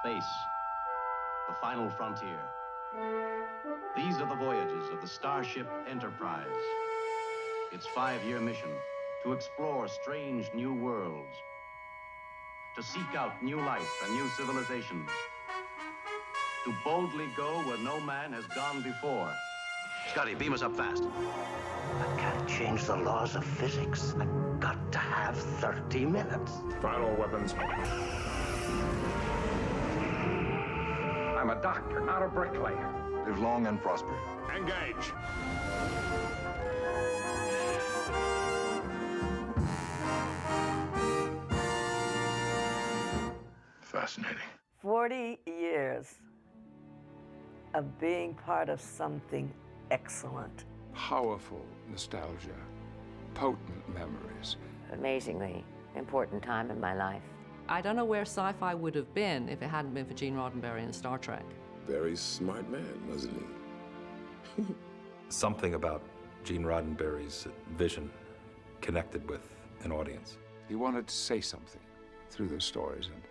Space, the final frontier. These are the voyages of the Starship Enterprise. Its 5-year mission, to explore strange new worlds, to seek out new life and new civilizations, to boldly go where no man has gone before. Scotty, beam us up fast. I can't change the laws of physics. I've got to have 30 minutes. Final weapons. I'm a doctor, not a bricklayer. Live long and prosper. Engage. Fascinating. 40 years of being part of something excellent. Powerful nostalgia, potent memories. Amazingly important time in my life. I don't know where sci-fi would have been if it hadn't been for Gene Roddenberry and Star Trek. Very smart man, wasn't he? Something about Gene Roddenberry's vision connected with an audience. He wanted to say something through those stories, and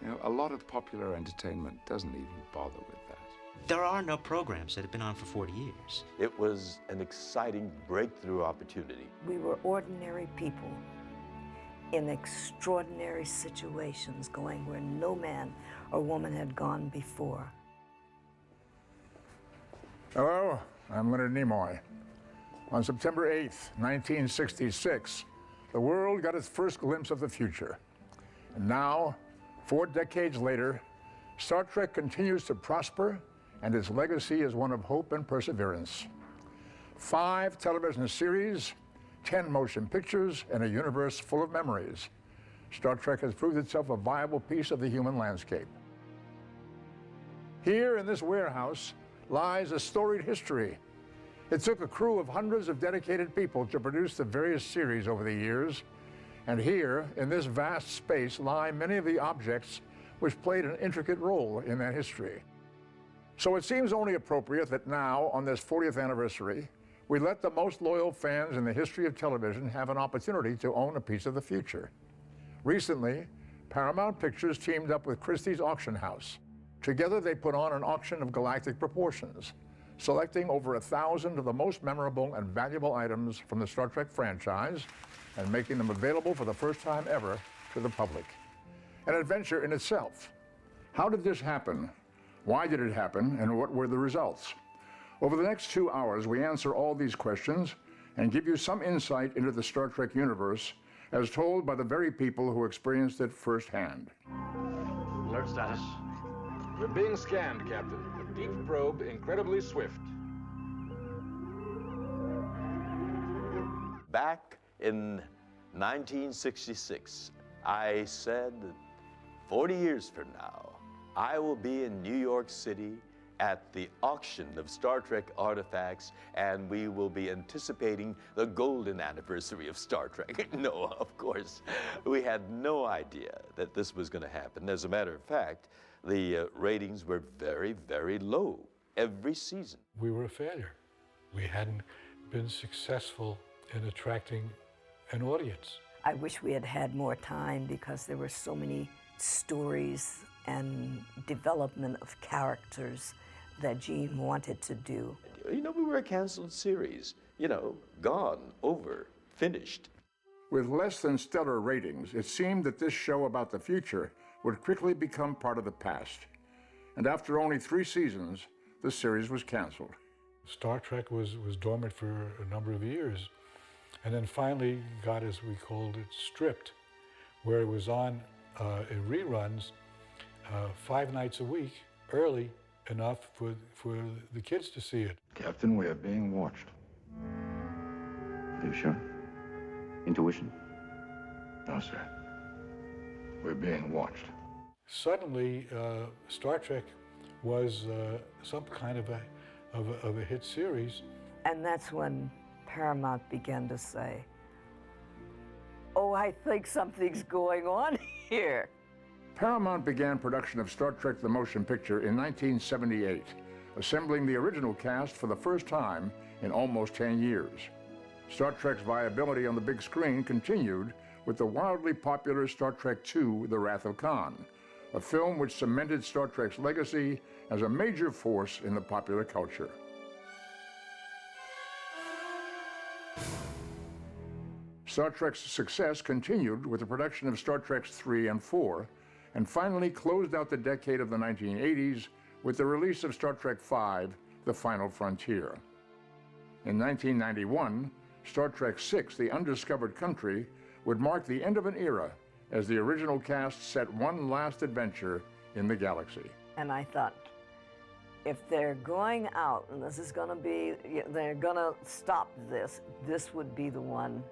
you know, a lot of popular entertainment doesn't even bother with that. There are no programs that have been on for 40 years. It was an exciting breakthrough opportunity. We were ordinary people in extraordinary situations, going where no man or woman had gone before. Hello, I'm Leonard Nimoy. On September 8th, 1966, the world got its first glimpse of the future. And now, 4 decades later, Star Trek continues to prosper, and its legacy is one of hope and perseverance. 5 television series, 10 motion pictures, and a universe full of memories. Star Trek has proved itself a viable piece of the human landscape. Here in this warehouse lies a storied history. It took a crew of hundreds of dedicated people to produce the various series over the years, and here, in this vast space, lie many of the objects which played an intricate role in that history. So it seems only appropriate that now, on this 40th anniversary, we let the most loyal fans in the history of television have an opportunity to own a piece of the future. Recently, Paramount Pictures teamed up with Christie's auction house. Together, they put on an auction of galactic proportions, selecting over 1,000 of the most memorable and valuable items from the Star Trek franchise and making them available for the first time ever to the public. An adventure in itself. How did this happen? Why did it happen, and what were the results? Over the next 2 hours, we answer all these questions and give you some insight into the Star Trek universe as told by the very people who experienced it firsthand. Alert status. We're being scanned, Captain. A deep probe, incredibly swift. Back in 1966, I said that 40 years from now, I will be in New York City at the auction of Star Trek artifacts, and we will be anticipating the golden anniversary of Star Trek. No, of course, we had no idea that this was going to happen. As a matter of fact, the ratings were very, very low every season. We were a failure. We hadn't been successful in attracting an audience. I wish we had had more time because there were so many stories and development of characters that Gene wanted to do. You know, we were a canceled series. You know, gone, over, finished. With less than stellar ratings, it seemed that this show about the future would quickly become part of the past. And after only 3 seasons, the series was canceled. Star Trek was dormant for a number of years, and then finally got, as we called it, stripped, where it was on in reruns 5 nights a week, early enough for the kids to see it. Captain, we are being watched. Are you sure? Intuition? No, sir. We're being watched. Suddenly, Star Trek was some kind of a hit series. And that's when Paramount began to say, oh, I think something's going on here. Paramount began production of Star Trek the Motion Picture in 1978, assembling the original cast for the first time in almost 10 years. Star Trek's viability on the big screen continued with the wildly popular Star Trek II, The Wrath of Khan, a film which cemented Star Trek's legacy as a major force in the popular culture. Star Trek's success continued with the production of Star Trek 3 and 4, and finally closed out the decade of the 1980s with the release of Star Trek V, The Final Frontier. In 1991, Star Trek VI, The Undiscovered Country, would mark the end of an era as the original cast set one last adventure in the galaxy. And I thought, if they're going out, and this is going to be, they're going to stop this, this would be the one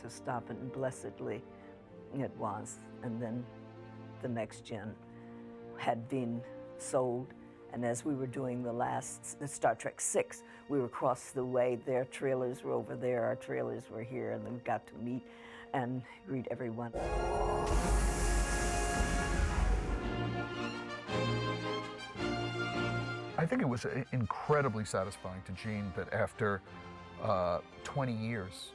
to stop it, and blessedly it was. And then the Next Gen had been sold, and as we were doing the last Star Trek VI, we were across the way. Their trailers were over there, our trailers were here, and then we got to meet and greet everyone. I think it was incredibly satisfying to Gene that after 20 years,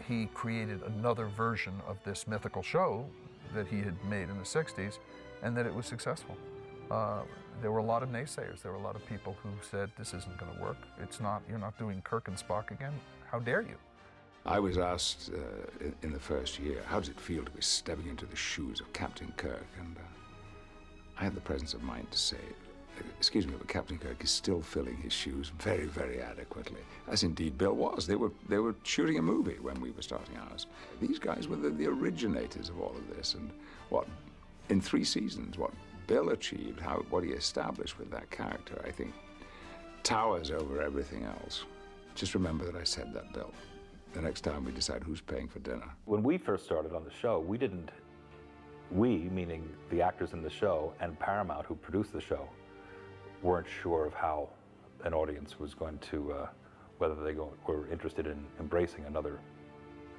he created another version of this mythical show that he had made in the 60s, and that it was successful. There were a lot of naysayers. There were a lot of people who said, this isn't going to work. It's not, you're not doing Kirk and Spock again. How dare you? I was asked in the first year, how does it feel to be stepping into the shoes of Captain Kirk? And I had the presence of mind to say, excuse me, but Captain Kirk is still filling his shoes very, very adequately, as indeed Bill was. They were shooting a movie when we were starting ours. These guys were the originators of all of this, and what, in 3 seasons, what Bill achieved, what he established with that character, I think, towers over everything else. Just remember that I said that, Bill. The next time we decide who's paying for dinner. When we first started on the show, we, meaning the actors in the show and Paramount who produced the show, weren't sure of how an audience was going to, whether they were interested in embracing another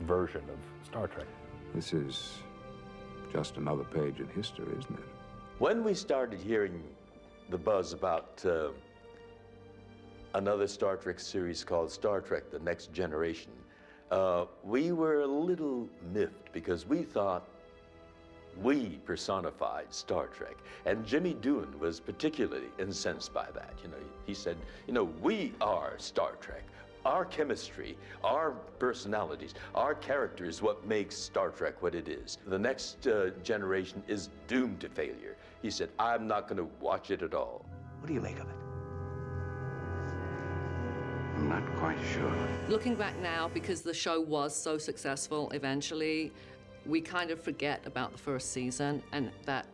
version of Star Trek. This is just another page in history, isn't it? When we started hearing the buzz about another Star Trek series called Star Trek: The Next Generation, we were a little miffed because we thought we personified Star Trek. And Jimmy Doohan was particularly incensed by that. You know, he said, you know, we are Star Trek. Our chemistry, our personalities, our character is what makes Star Trek what it is. The Next Generation is doomed to failure. He said, I'm not going to watch it at all. What do you make of it? I'm not quite sure. Looking back now, because the show was so successful eventually, we kind of forget about the first season, and that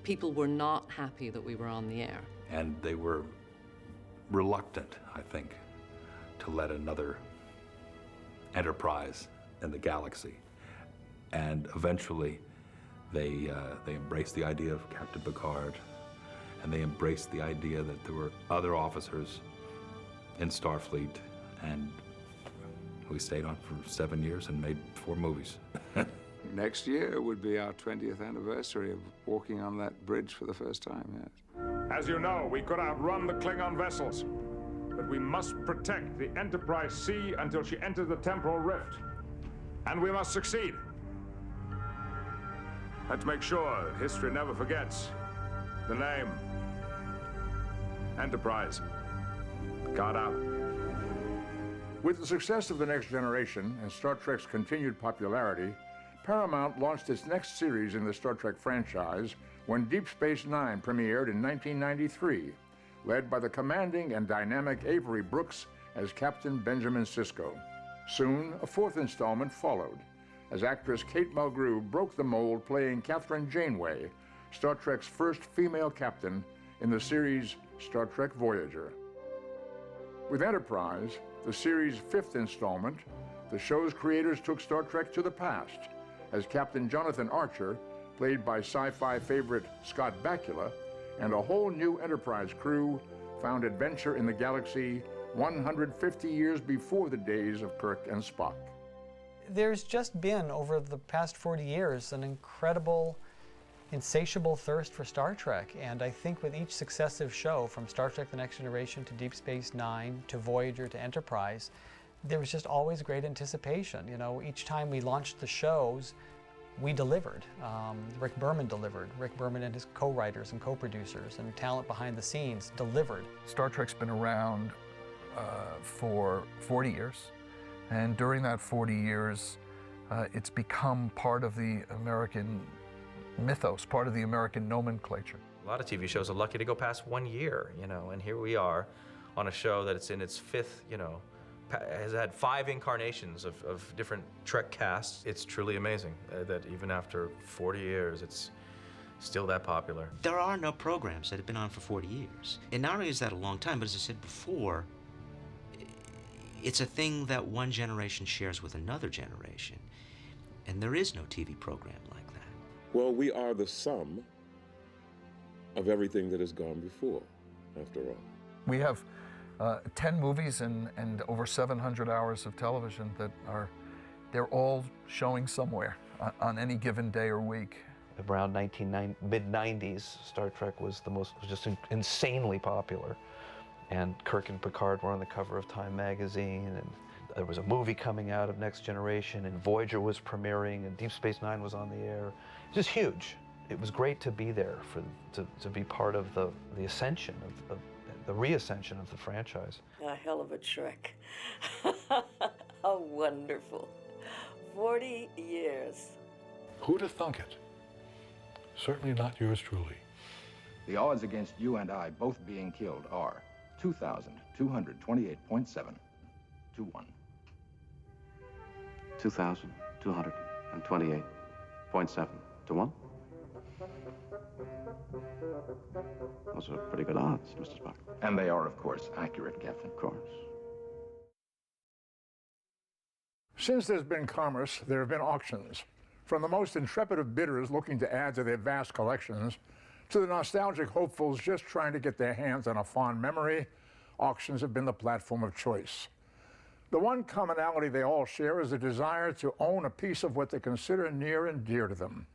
people were not happy that we were on the air. And they were reluctant, I think, to let another enterprise in the galaxy. And eventually, they embraced the idea of Captain Picard, and they embraced the idea that there were other officers in Starfleet, and we stayed on for 7 years and made 4 movies. Next year would be our 20th anniversary of walking on that bridge for the first time, yes. As you know, we could outrun the Klingon vessels, but we must protect the Enterprise C until she enters the temporal rift. And we must succeed. Let's make sure history never forgets the name Enterprise. Got out. With the success of The Next Generation and Star Trek's continued popularity, Paramount launched its next series in the Star Trek franchise when Deep Space Nine premiered in 1993, led by the commanding and dynamic Avery Brooks as Captain Benjamin Sisko. Soon, a 4th installment followed, as actress Kate Mulgrew broke the mold playing Catherine Janeway, Star Trek's first female captain in the series Star Trek Voyager. With Enterprise, the series' 5th installment, the show's creators took Star Trek to the past, as Captain Jonathan Archer, played by sci-fi favorite Scott Bakula, and a whole new Enterprise crew found adventure in the galaxy 150 years before the days of Kirk and Spock. There's just been, over the past 40 years, an incredible, insatiable thirst for Star Trek, and I think with each successive show, from Star Trek: The Next Generation to Deep Space Nine to Voyager to Enterprise, there was just always great anticipation. You know, each time we launched the shows, we delivered. Rick Berman delivered. Rick Berman and his co-writers and co-producers and talent behind the scenes delivered. Star Trek's been around for 40 years, and during that 40 years, it's become part of the American mythos, part of the American nomenclature. A lot of TV shows are lucky to go past 1 year, you know, and here we are on a show that it's in its fifth, you know, has had 5 incarnations of different Trek casts. It's truly amazing that even after 40 years, it's still that popular. There are no programs that have been on for 40 years. And not only is that a long time, but as I said before, it's a thing that one generation shares with another generation. And there is no TV program like that. Well, we are the sum of everything that has gone before, after all. We have 10 movies and over 700 hours of television that they're all showing somewhere on any given day or week. Around mid-90s, Star Trek was just insanely popular. And Kirk and Picard were on the cover of Time magazine, and there was a movie coming out of Next Generation, and Voyager was premiering, and Deep Space Nine was on the air. It was just huge. It was great to be there, to be part of the ascension, of the reascension of the franchise. A hell of a Trek. How wonderful. 40 years. Who'd have thunk it? Certainly not yours truly. The odds against you and I both being killed are 2,228.7 to 1. 2,228.7 to 1? Those are pretty good odds, Mr. Spock. And they are, of course, accurate, Captain. Of course. Since there's been commerce, there have been auctions. From the most intrepid of bidders looking to add to their vast collections, to the nostalgic hopefuls just trying to get their hands on a fond memory, auctions have been the platform of choice. The one commonality they all share is the desire to own a piece of what they consider near and dear to them.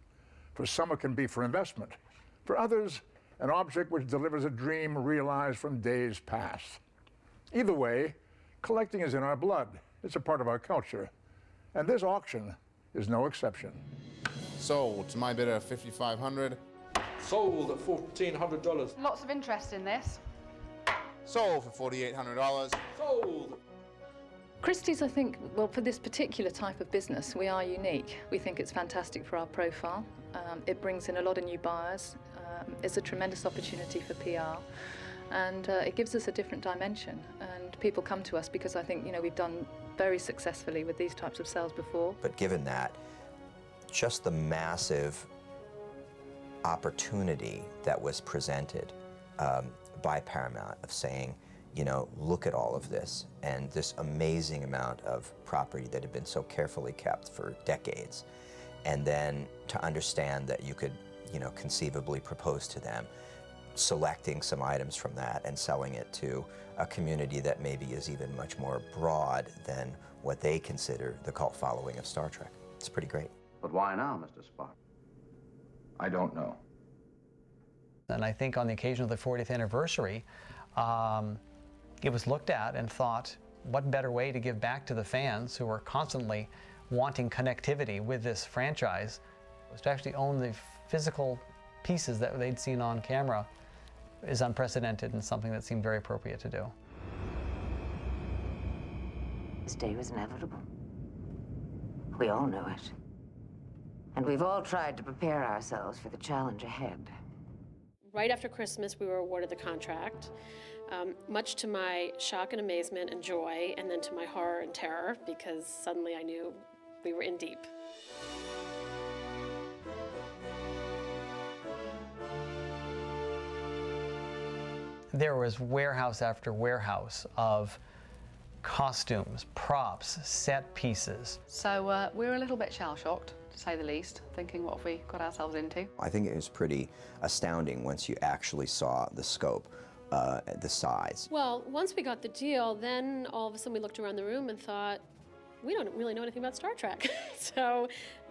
For some, it can be for investment. For others, an object which delivers a dream realized from days past. Either way, collecting is in our blood. It's a part of our culture. And this auction is no exception. Sold to my bidder, $5,500. Sold at $1,400. Lots of interest in this. Sold for $4,800. Sold. Christie's, I think, well, for this particular type of business, we are unique. We think it's fantastic for our profile. It brings in a lot of new buyers. It's a tremendous opportunity for PR. And it gives us a different dimension. And people come to us because I think, you know, we've done very successfully with these types of sales before. But given that, just the massive opportunity that was presented by Paramount of saying, you know, look at all of this and this amazing amount of property that had been so carefully kept for decades, and then to understand that you could, you know, conceivably propose to them selecting some items from that and selling it to a community that maybe is even much more broad than what they consider the cult following of Star Trek. It's pretty great. But why now, Mr. Spock? I don't know. And I think on the occasion of the 40th anniversary, it was looked at and thought, what better way to give back to the fans who were constantly wanting connectivity with this franchise was to actually own the physical pieces that they'd seen on camera is unprecedented and something that seemed very appropriate to do. This day was inevitable. We all know it. And we've all tried to prepare ourselves for the challenge ahead. Right after Christmas, we were awarded the contract, much to my shock and amazement and joy, and then to my horror and terror, because suddenly I knew we were in deep. There was warehouse after warehouse of costumes, props, set pieces. So we're a little bit shell-shocked, to say the least, thinking what have we got ourselves into. I think it was pretty astounding once you actually saw the scope, the size. Well, once we got the deal, then all of a sudden we looked around the room and thought, we don't really know anything about Star Trek. So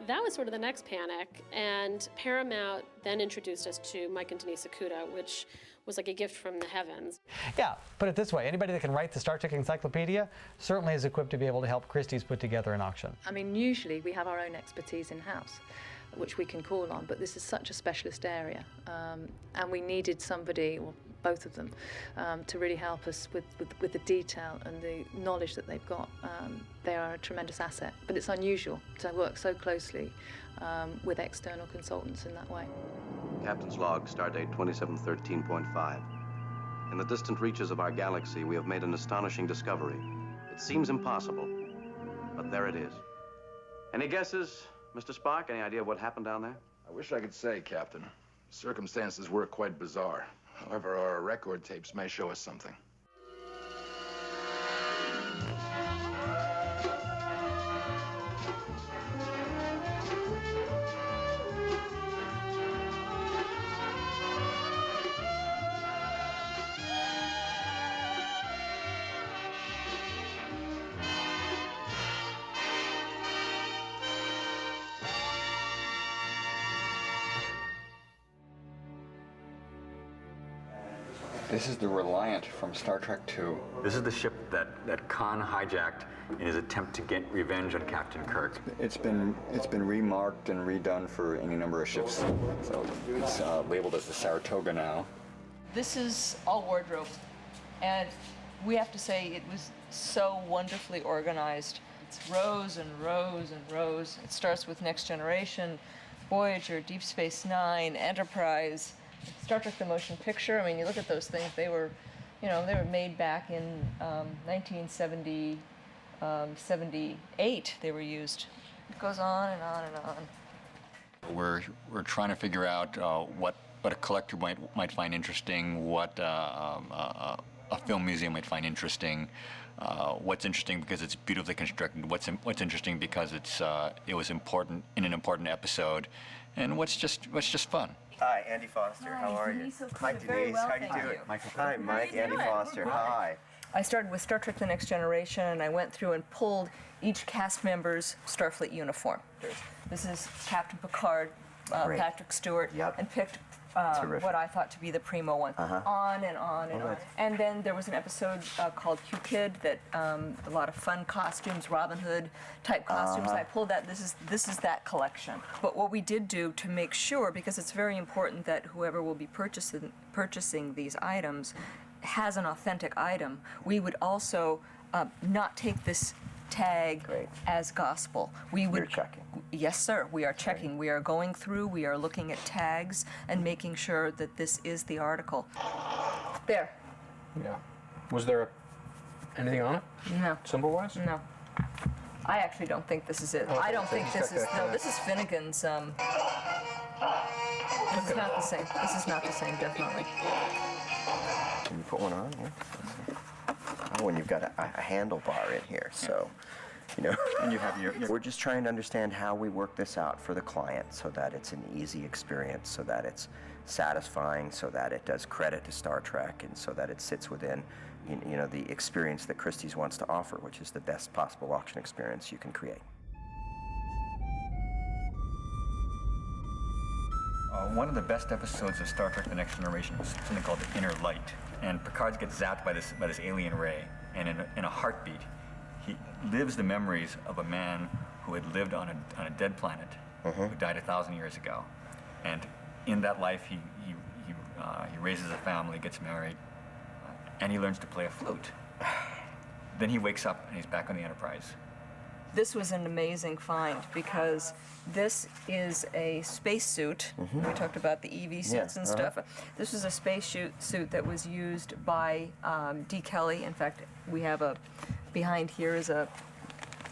that was sort of the next panic. And Paramount then introduced us to Mike and Denise Okuda, which was like a gift from the heavens. Yeah, put it this way, anybody that can write the Star Trek encyclopedia certainly is equipped to be able to help Christie's put together an auction. I mean, usually we have our own expertise in-house, which we can call on, but this is such a specialist area, and we needed somebody, or both of them, to really help us with the detail and the knowledge that they've got. They are a tremendous asset, but it's unusual to work so closely with external consultants in that way. Captain's log, stardate 2713.5. In the distant reaches of our galaxy, we have made an astonishing discovery. It seems impossible, but there it is. Any guesses, Mr. Spock? Any idea of what happened down there? I wish I could say, Captain. Circumstances were quite bizarre. However, our record tapes may show us something. This is the Reliant from Star Trek II. This is the ship that Khan hijacked in his attempt to get revenge on Captain Kirk. It's been remarked and redone for any number of ships, so it's labeled as the Saratoga now. This is all wardrobe, and we have to say it was so wonderfully organized. It's rows and rows and rows. It starts with Next Generation, Voyager, Deep Space Nine, Enterprise, Star Trek: The Motion Picture. I mean, you look at those things, they were made back in 1978. They were used. It goes on and on and on. We're trying to figure out what a collector might find interesting, what a film museum might find interesting, what's interesting because it's beautifully constructed, what's interesting because it was important in an important episode, and what's just fun. Hi, Andy Foster. How are you? Hi, Denise. How you doing? Hi, Mike. Andy Foster. Hi. I started with Star Trek: The Next Generation, and I went through and pulled each cast member's Starfleet uniform. This is Captain Picard, Patrick Stewart, and picked what I thought to be the primo one. On and on and on. And then there was an episode called Q-Kid that a lot of fun costumes, Robin Hood type costumes. I pulled that. This is that collection. But what we did do to make sure, because it's very important that whoever will be purchasing these items has an authentic item, we would also not take this tag as gospel. You're checking. Yes, sir. We are checking. We are going through. We are looking at tags and making sure that this is the article. There. Yeah. Was there anything on it? No. Symbol-wise? No. I actually don't think this is it. Okay, I don't so think this is. No, this is Finnegan's. This is not the same. This is not the same. Definitely. Can you put one on? Yeah. Oh, and you've got a handlebar in here, so, and you have your... We're just trying to understand how we work this out for the client so that it's an easy experience, so that it's satisfying, so that it does credit to Star Trek, and so that it sits within, the experience that Christie's wants to offer, which is the best possible auction experience you can create. One of the best episodes of Star Trek: The Next Generation was something called The Inner Light. And Picard gets zapped by this alien ray, and in a heartbeat, he lives the memories of a man who had lived on a dead planet, who died 1,000 years ago. And in that life, he raises a family, gets married, and he learns to play a flute. Then he wakes up and he's back on the Enterprise. This was an amazing find because this is a spacesuit. We talked about the EV suits and stuff. This was a spacesuit that was used by D. Kelly. In fact, we have behind here is a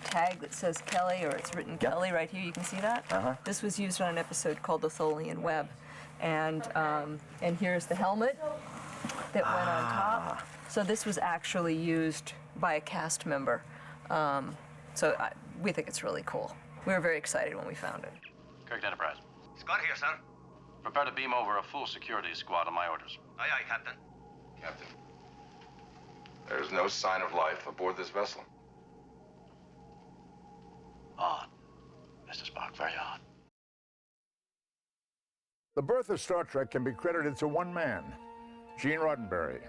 tag that says Kelly, or it's written Kelly right here. You can see that? This was used on an episode called The Tholian Web. And here's the helmet that went on top. So this was actually used by a cast member. So we think it's really cool. We were very excited when we found it. Kirk Enterprise. Scott here, sir. Prepare to beam over a full security squad on my orders. Aye, aye, Captain. Captain, there's no sign of life aboard this vessel. Odd. Mr. Spock, very odd. The birth of Star Trek can be credited to one man, Gene Roddenberry.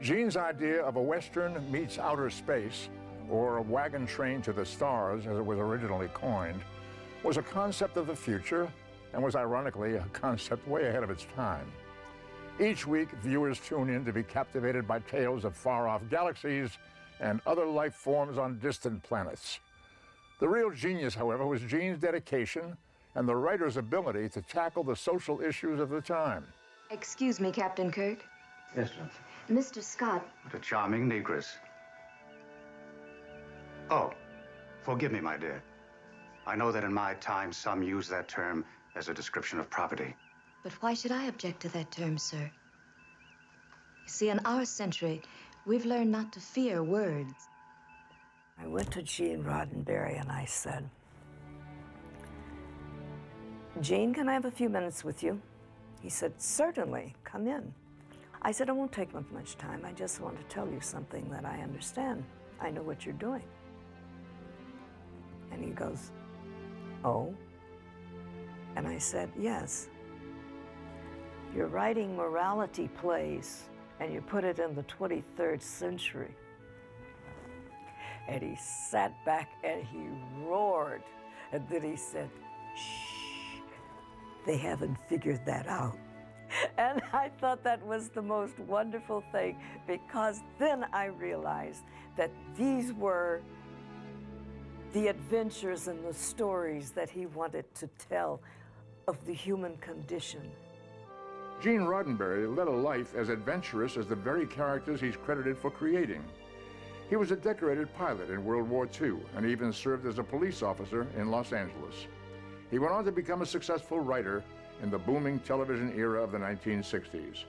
Gene's idea of a Western meets outer space, or a wagon train to the stars, as it was originally coined, was a concept of the future and was ironically a concept way ahead of its time. Each week, viewers tune in to be captivated by tales of far-off galaxies and other life forms on distant planets. The real genius, however, was Gene's dedication and the writer's ability to tackle the social issues of the time. Excuse me, Captain Kirk. Yes, sir. Mr. Scott. What a charming negress. Oh, forgive me, my dear. I know that in my time, some use that term as a description of property. But why should I object to that term, sir? You see, in our century, we've learned not to fear words. I went to Gene Roddenberry and I said, Gene, can I have a few minutes with you? He said, certainly, come in. I said, it won't take much time. I just want to tell you something that I understand. I know what you're doing. And he goes, oh? And I said, yes. You're writing morality plays, and you put it in the 23rd century. And he sat back and he roared. And then he said, shh, they haven't figured that out. And I thought that was the most wonderful thing, because then I realized that these were the adventures and the stories that he wanted to tell of the human condition. Gene Roddenberry led a life as adventurous as the very characters he's credited for creating. He was a decorated pilot in World War II and even served as a police officer in Los Angeles. He went on to become a successful writer in the booming television era of the 1960s.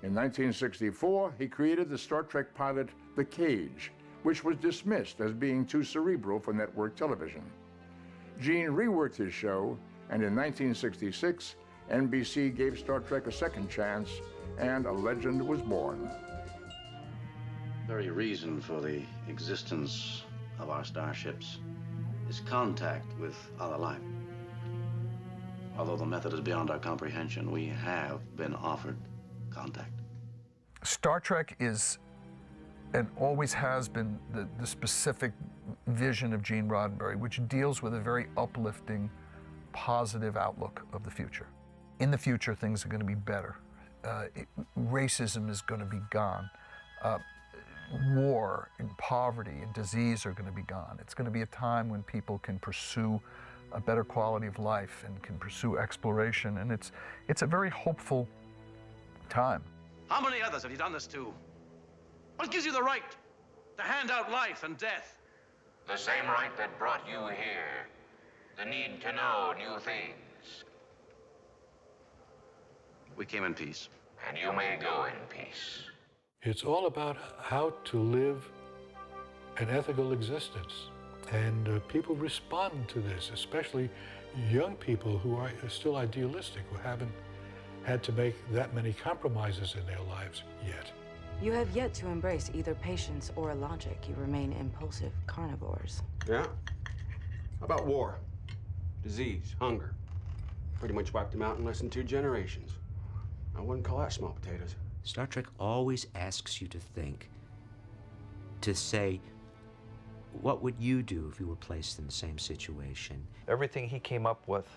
In 1964, he created the Star Trek pilot The Cage, which was dismissed as being too cerebral for network television. Gene reworked his show, and in 1966, NBC gave Star Trek a second chance, and a legend was born. The very reason for the existence of our starships is contact with other life. Although the method is beyond our comprehension, we have been offered contact. Star Trek is, and always has been, the specific vision of Gene Roddenberry, which deals with a very uplifting, positive outlook of the future. In the future, things are going to be better. Racism is going to be gone. War and poverty and disease are going to be gone. It's going to be a time when people can pursue a better quality of life and can pursue exploration, and it's a very hopeful time. How many others have you done this to? What gives you the right to hand out life and death? The same right that brought you here. The need to know new things. We came in peace. And you may go in peace. It's all about how to live an ethical existence. And people respond to this, especially young people who are still idealistic, who haven't had to make that many compromises in their lives yet. You have yet to embrace either patience or logic. You remain impulsive carnivores. Yeah? How about war? Disease, hunger. Pretty much wiped them out in less than 2 generations. I wouldn't call that small potatoes. Star Trek always asks you to think, to say, what would you do if you were placed in the same situation? Everything he came up with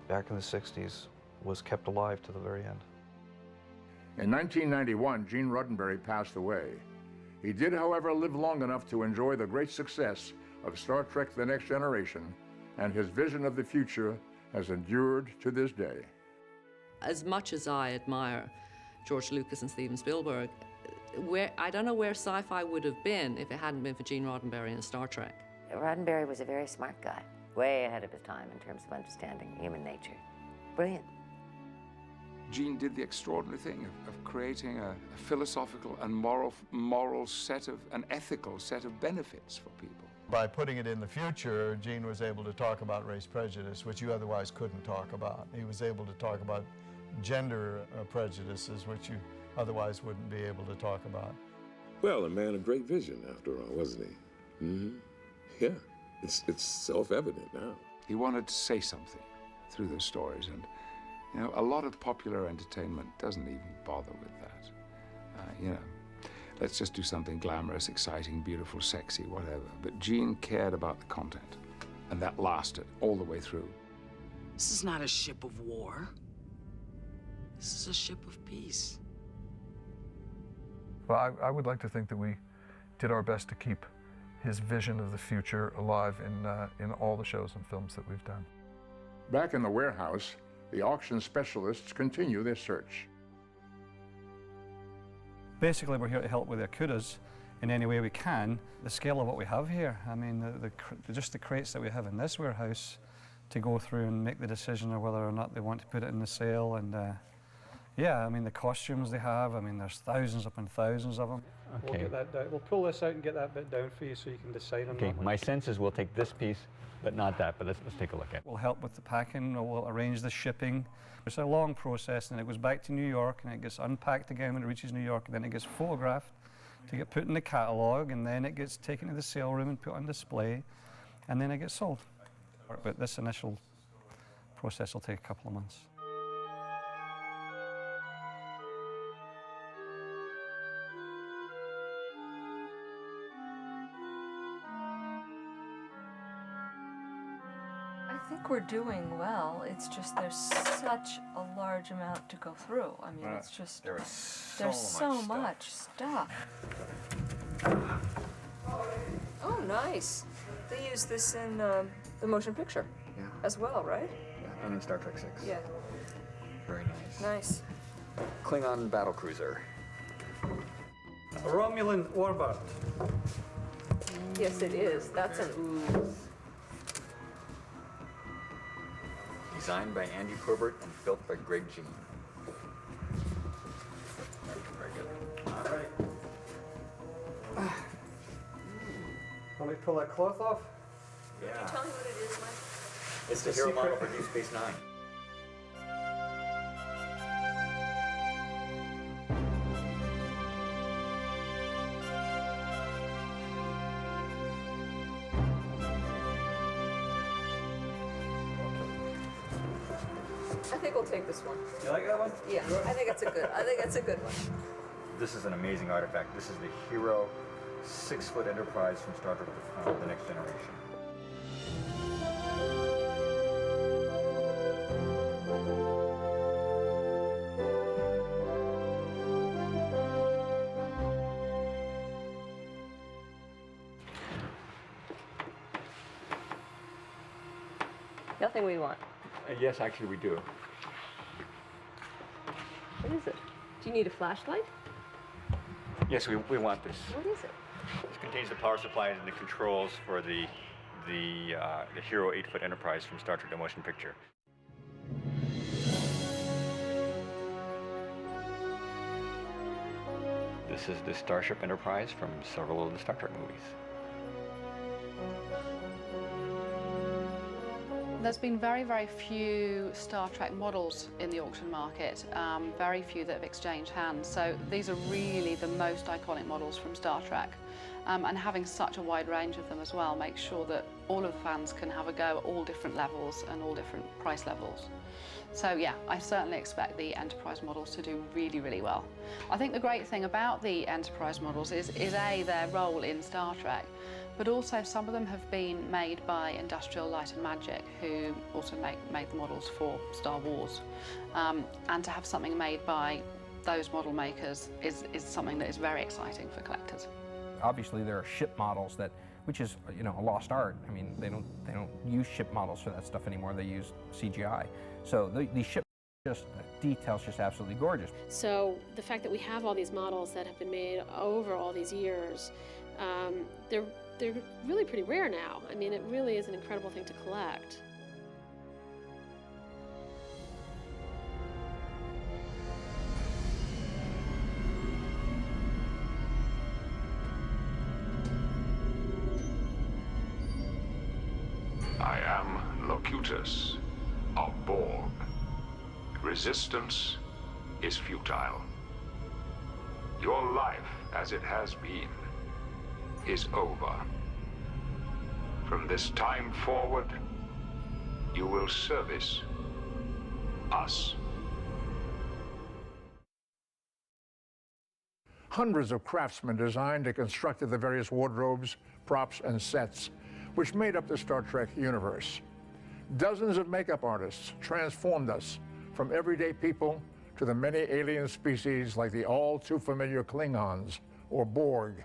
back in the 60s was kept alive to the very end. In 1991, Gene Roddenberry passed away. He did, however, live long enough to enjoy the great success of Star Trek: The Next Generation, and his vision of the future has endured to this day. As much as I admire George Lucas and Steven Spielberg, I don't know where sci-fi would have been if it hadn't been for Gene Roddenberry and Star Trek. Roddenberry was a very smart guy, way ahead of his time in terms of understanding human nature. Brilliant. Gene did the extraordinary thing of creating a philosophical and moral set of, an ethical set of benefits for people. By putting it in the future, Gene was able to talk about race prejudice, which you otherwise couldn't talk about. He was able to talk about gender prejudices, which you otherwise wouldn't be able to talk about. Well, a man of great vision, after all, wasn't he? Mm-hmm. Yeah, it's self-evident now. He wanted to say something through those stories, and you know, a lot of popular entertainment doesn't even bother with that. You know, let's just do something glamorous, exciting, beautiful, sexy, whatever. But Gene cared about the content, And that lasted all the way through. This is not a ship of war. This is a ship of peace. Well, I would like to think that we did our best to keep his vision of the future alive in all the shows and films that we've done. Back in the warehouse, the auction specialists continue their search. Basically, we're here to help with the kudas in any way we can. The scale of what we have here, I mean, just the crates that we have in this warehouse to go through and make the decision of whether or not they want to put it in the sale. And yeah, I mean, the costumes they have, I mean, there's thousands upon thousands of them. Okay. We'll get that down. We'll pull this out and get that bit down for you so you can decide on that. Okay, my sense is we'll take this piece, but not that, but let's take a look at it. We'll help with the packing, we'll arrange the shipping. It's a long process, and it goes back to New York, and it gets unpacked again when it reaches New York, and then it gets photographed to get put in the catalogue, and then it gets taken to the sale room and put on display, and then it gets sold. But this initial process will take a couple of months. I think we're doing well. It's just there's such a large amount to go through. I mean, it's just there's so much stuff. Oh, nice. They use this in the motion picture as well, right? Yeah, and in Star Trek 6. Yeah. Very nice. Nice. Klingon battlecruiser. A Romulan warbird. Yes, it is. That's an ooh. Designed by Andy Corbett and built by Greg Jean. Very good. All right. Want me to pull that cloth off? Yeah. Can you tell me what it is, Mike? It's the hero model for Deep Space Nine. I think we'll take this one. You like that one? Yeah, I think it's a good one. This is an amazing artifact. This is the Hero 6-foot Enterprise from Star Trek The Next Generation. Nothing we want. Yes, actually we do. What is it? Do you need a flashlight? Yes, we want this. What is it? This contains the power supplies and the controls for the Hero 8-foot Enterprise from Star Trek The Motion Picture. This is the Starship Enterprise from several of the Star Trek movies. There's been very, very few Star Trek models in the auction market, very few that have exchanged hands. So these are really the most iconic models from Star Trek. And having such a wide range of them as well makes sure that all of the fans can have a go at all different levels and all different price levels. So yeah, I certainly expect the Enterprise models to do really, really well. I think the great thing about the Enterprise models is A, their role in Star Trek, but also some of them have been made by Industrial Light and Magic, who also made the models for Star Wars. And to have something made by those model makers is something that is very exciting for collectors. Obviously, there are ship models which is a lost art. I mean, they don't use ship models for that stuff anymore. They use CGI. So these ship details just absolutely gorgeous. So the fact that we have all these models that have been made over all these years, they're really pretty rare now. I mean, it really is an incredible thing to collect. I am Locutus of Borg. Resistance is futile. Your life, as it has been, is over. From this time forward, you will service us. Hundreds of craftsmen designed and constructed the various wardrobes, props, and sets, which made up the Star Trek universe. Dozens of makeup artists transformed us from everyday people to the many alien species like the all-too-familiar Klingons or Borg.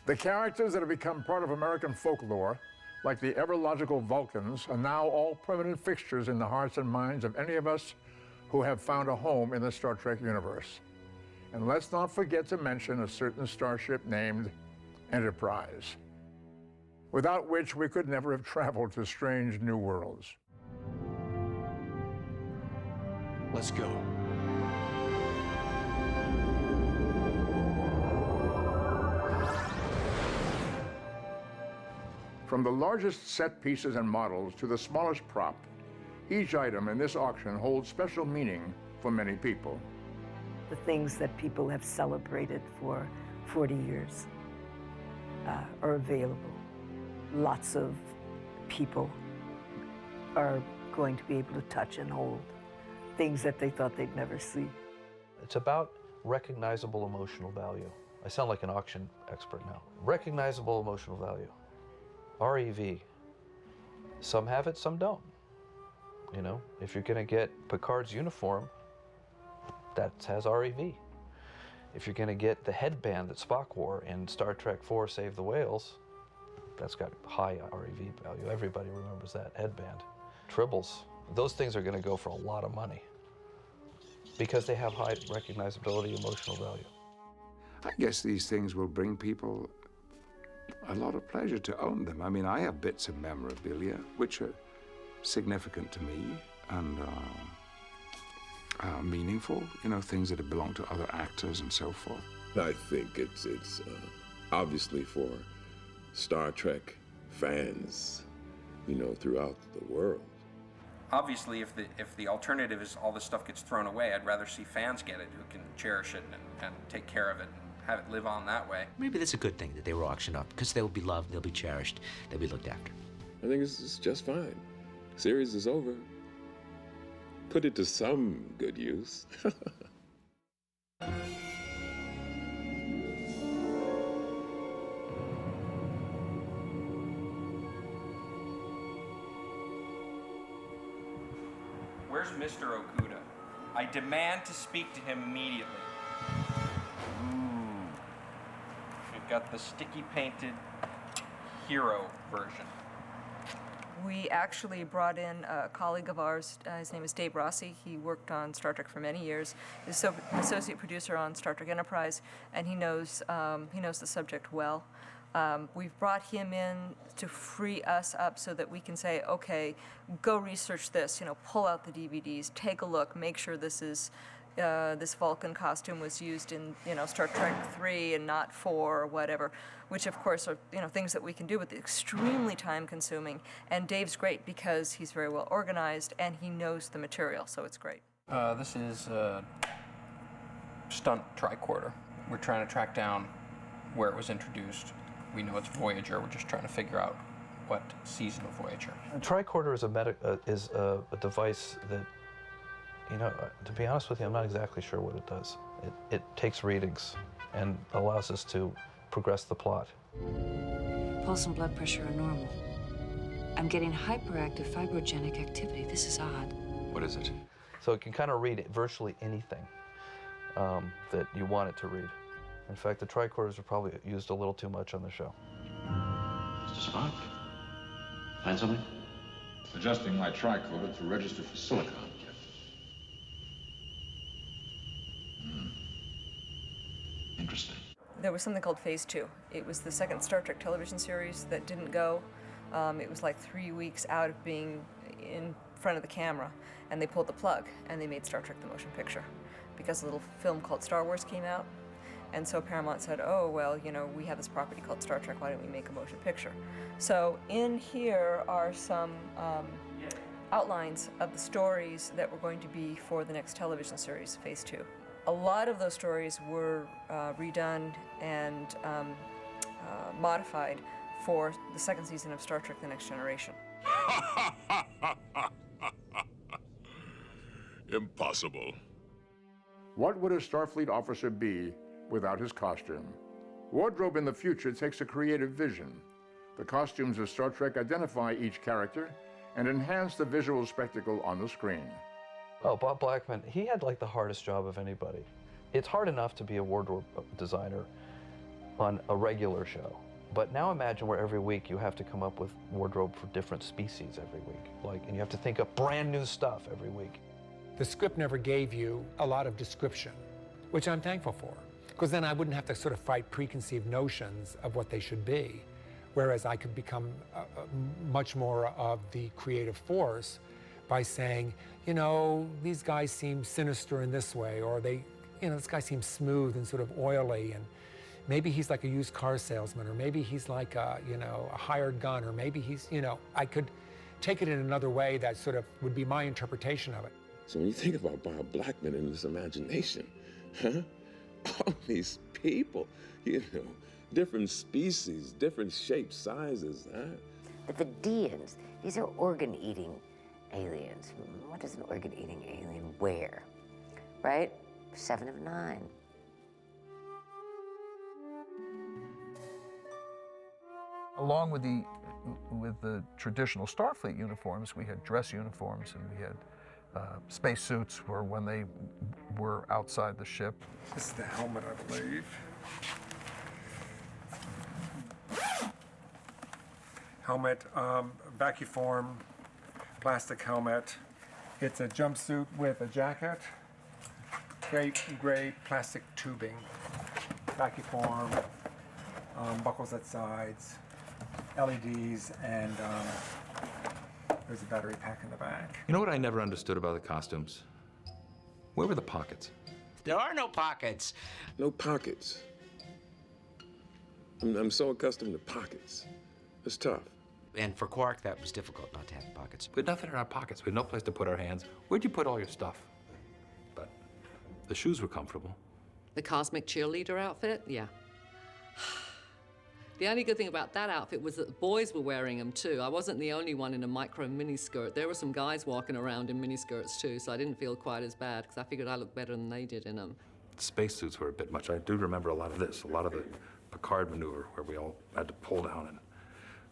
The characters that have become part of American folklore, like the ever-logical Vulcans, are now all permanent fixtures in the hearts and minds of any of us who have found a home in the Star Trek universe. And let's not forget to mention a certain starship named Enterprise, without which we could never have traveled to strange new worlds. Let's go. From the largest set pieces and models to the smallest prop, each item in this auction holds special meaning for many people. The things that people have celebrated for 40 years are available. Lots of people are going to be able to touch and hold things that they thought they'd never see. It's about recognizable emotional value. I sound like an auction expert now. Recognizable emotional value. REV. Some have it, some don't. You know, if you're gonna get Picard's uniform, that has REV. If you're gonna get the headband that Spock wore in Star Trek IV Save the Whales, that's got high REV value. Everybody remembers that headband. Tribbles, those things are gonna go for a lot of money because they have high recognizability, emotional value. I guess these things will bring people a lot of pleasure to own them. I mean, I have bits of memorabilia which are significant to me and meaningful, you know, things that have belonged to other actors and so forth. I think it's obviously for Star Trek fans, you know, throughout the world. Obviously, if the alternative is all this stuff gets thrown away, I'd rather see fans get it who can cherish it and take care of it and have it live on that way. Maybe that's a good thing that they were auctioned off, because they'll be loved, they'll be cherished, they'll be looked after. I think it's just fine. Series is over. Put it to some good use. Where's Mr. Okuda? I demand to speak to him immediately. Ooh. We've got the sticky painted hero version. We actually brought in a colleague of ours. His name is Dave Rossi. He worked on Star Trek for many years. He's associate producer on Star Trek Enterprise, and he knows the subject well. We've brought him in to free us up so that we can say, okay, go research this. You know, pull out the DVDs, take a look, make sure this is this Vulcan costume was used in, you know, Star Trek 3 and not 4 or whatever, which of course are, you know, things that we can do, but extremely time consuming. And Dave's great because he's very well organized and he knows the material, so it's great. This is a stunt tricorder. We're trying to track down where it was introduced. We know it's Voyager. We're just trying to figure out what season of Voyager. A tricorder is a device that, you know, to be honest with you, I'm not exactly sure what it does. It takes readings and allows us to progress the plot. Pulse and blood pressure are normal. I'm getting hyperactive fibrogenic activity. This is odd. What is it? So it can kind of read virtually anything that you want it to read. In fact, the tricorders are probably used a little too much on the show. Mr. Spock, find something? Adjusting my tricorder to register for silicon. Interesting. There was something called Phase 2. It was the second Star Trek television series that didn't go. It was like 3 weeks out of being in front of the camera, and they pulled the plug, and they made Star Trek the motion picture because a little film called Star Wars came out. And so Paramount said, oh, well, you know, we have this property called Star Trek, why don't we make a motion picture? So in here are some outlines of the stories that were going to be for the next television series, Phase 2. A lot of those stories were redone and modified for the second season of Star Trek: The Next Generation. Impossible. What would a Starfleet officer be without his costume? Wardrobe in the future takes a creative vision. The costumes of Star Trek identify each character and enhance the visual spectacle on the screen. Oh, Bob Blackman, he had like the hardest job of anybody. It's hard enough to be a wardrobe designer on a regular show. But now imagine where every week you have to come up with wardrobe for different species every week. And you have to think of brand new stuff every week. The script never gave you a lot of description, which I'm thankful for, because then I wouldn't have to sort of fight preconceived notions of what they should be, whereas I could become much more of the creative force by saying, you know, these guys seem sinister in this way, or they, you know, this guy seems smooth and sort of oily, and maybe he's like a used car salesman, or maybe he's like a, you know, a hired gun, or maybe he's, you know, I could take it in another way that sort of would be my interpretation of it. So when you think about Bob Blackman and his imagination, huh? All these people, you know, different species, different shapes, sizes, huh? The Vidians, these are organ-eating aliens. What does an organ-eating alien wear? Right? 7 of 9. Along with the traditional Starfleet uniforms, we had dress uniforms, and we had spacesuits for when they were outside the ship. This is the helmet, I believe. Helmet, vacuform, plastic helmet. It's a jumpsuit with a jacket, gray plastic tubing, vacuform, buckles at sides, LEDs, and there's a battery pack in the back. You know what I never understood about the costumes? Where were the pockets? There are no pockets. No pockets. I'm so accustomed to pockets. It's tough. And for Quark, that was difficult not to have pockets. We had nothing in our pockets. We had no place to put our hands. Where'd you put all your stuff? But the shoes were comfortable. The cosmic cheerleader outfit? Yeah. The only good thing about that outfit was that the boys were wearing them too. I wasn't the only one in a micro miniskirt. There were some guys walking around in miniskirts too, so I didn't feel quite as bad because I figured I looked better than they did in them. The spacesuits were a bit much. I do remember a lot of this, a lot of the Picard maneuver where we all had to pull down, and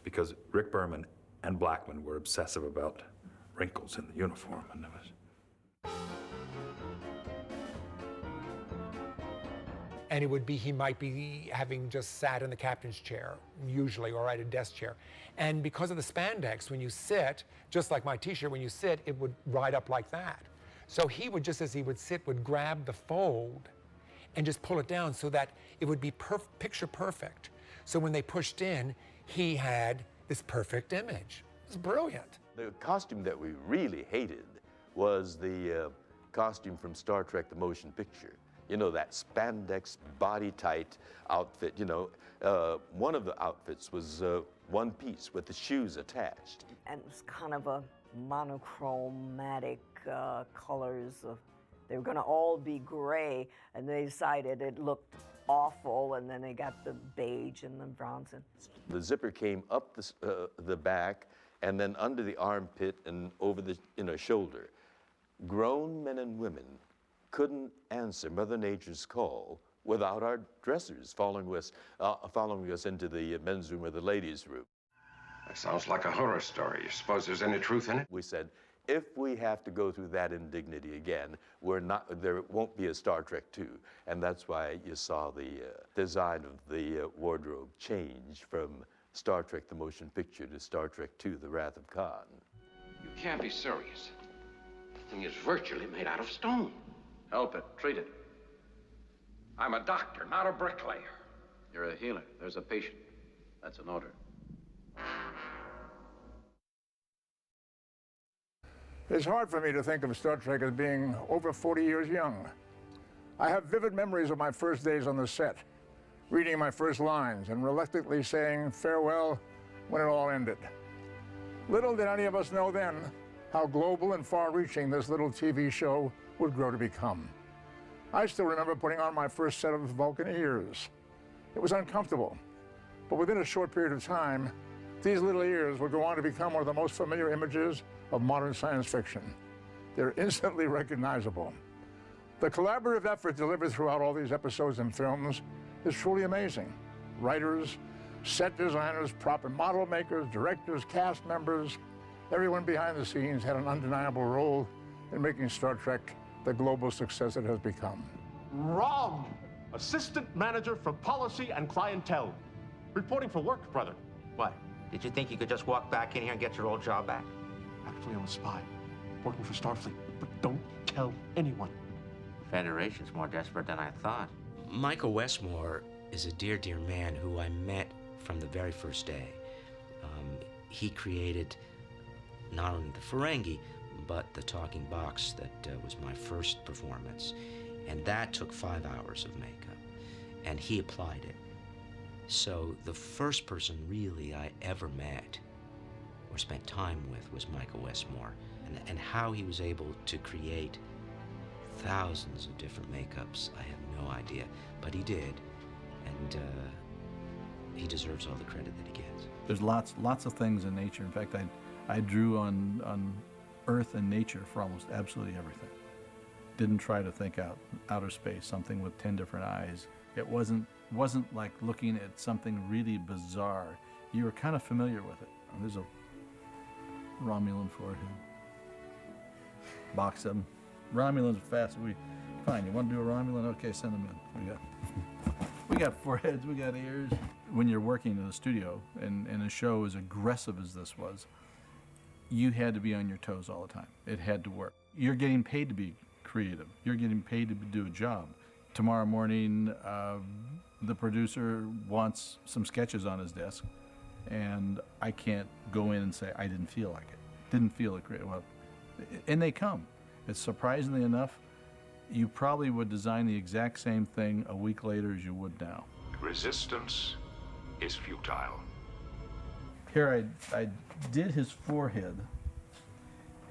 because Rick Berman and Blackman were obsessive about wrinkles in the uniform, and it was. And it would be, he might be having just sat in the captain's chair, usually, or at a desk chair. And because of the spandex, when you sit, just like my t-shirt, when you sit, it would ride up like that. So he would, just as he would sit, would grab the fold and just pull it down so that it would be picture perfect. So when they pushed in, he had this perfect image. It was brilliant. The costume that we really hated was the costume from Star Trek: The Motion Picture. You know, that spandex, body-tight outfit, you know. One of the outfits was one piece with the shoes attached. And it was kind of a monochromatic colors. They were going to all be gray, and they decided it looked awful, and then they got the beige and the bronze. The zipper came up the back, and then under the armpit and over the shoulder. Grown men and women couldn't answer Mother Nature's call without our dressers following us into the men's room or the ladies' room. That sounds like a horror story. You suppose there's any truth in it? We said, if we have to go through that indignity again, there won't be a Star Trek II. And that's why you saw the design of the wardrobe change from Star Trek: The Motion Picture to Star Trek II: The Wrath of Khan. You can't be serious. The thing is virtually made out of stone. Help it. Treat it. I'm a doctor, not a bricklayer. You're a healer. There's a patient. That's an order. It's hard for me to think of Star Trek as being over 40 years young. I have vivid memories of my first days on the set, reading my first lines and reluctantly saying farewell when it all ended. Little did any of us know then how global and far-reaching this little TV show would grow to become. I still remember putting on my first set of Vulcan ears. It was uncomfortable, but within a short period of time, these little ears would go on to become one of the most familiar images of modern science fiction. They're instantly recognizable. The collaborative effort delivered throughout all these episodes and films is truly amazing. Writers, Set designers, prop and model makers, directors, cast members, everyone behind the scenes had an undeniable role in making Star Trek the global success it has become. Wrong! Assistant manager for policy and clientele. Reporting for work, brother. What? Did you think you could just walk back in here and get your old job back? Actually, I'm a spy, working for Starfleet. But don't tell anyone. Federation's more desperate than I thought. Michael Westmore is a dear, dear man who I met from the very first day. He created not only the Ferengi, but the talking box that was my first performance. And that took 5 hours of makeup. And he applied it. So the first person really I ever met or spent time with was Michael Westmore. And how he was able to create thousands of different makeups, I have no idea. But he did. And he deserves all the credit that he gets. There's lots of things in nature. In fact, I drew on Earth and nature for almost absolutely everything. Didn't try to think out outer space, something with 10 different eyes. It wasn't like looking at something really bizarre. You were kind of familiar with it. There's a Romulan forehead. Box of them. Romulans fast. Fine, you want to do a Romulan? Okay, send them in. We got foreheads, we got ears. When you're working in a studio and a show as aggressive as this was, you had to be on your toes all the time. It had to work. You're getting paid to be creative. You're getting paid to do a job. Tomorrow morning, the producer wants some sketches on his desk, and I can't go in and say, I didn't feel like it. Didn't feel it great. Well, and they come. It's surprisingly enough, you probably would design the exact same thing a week later as you would now. Resistance is futile. Here I did his forehead,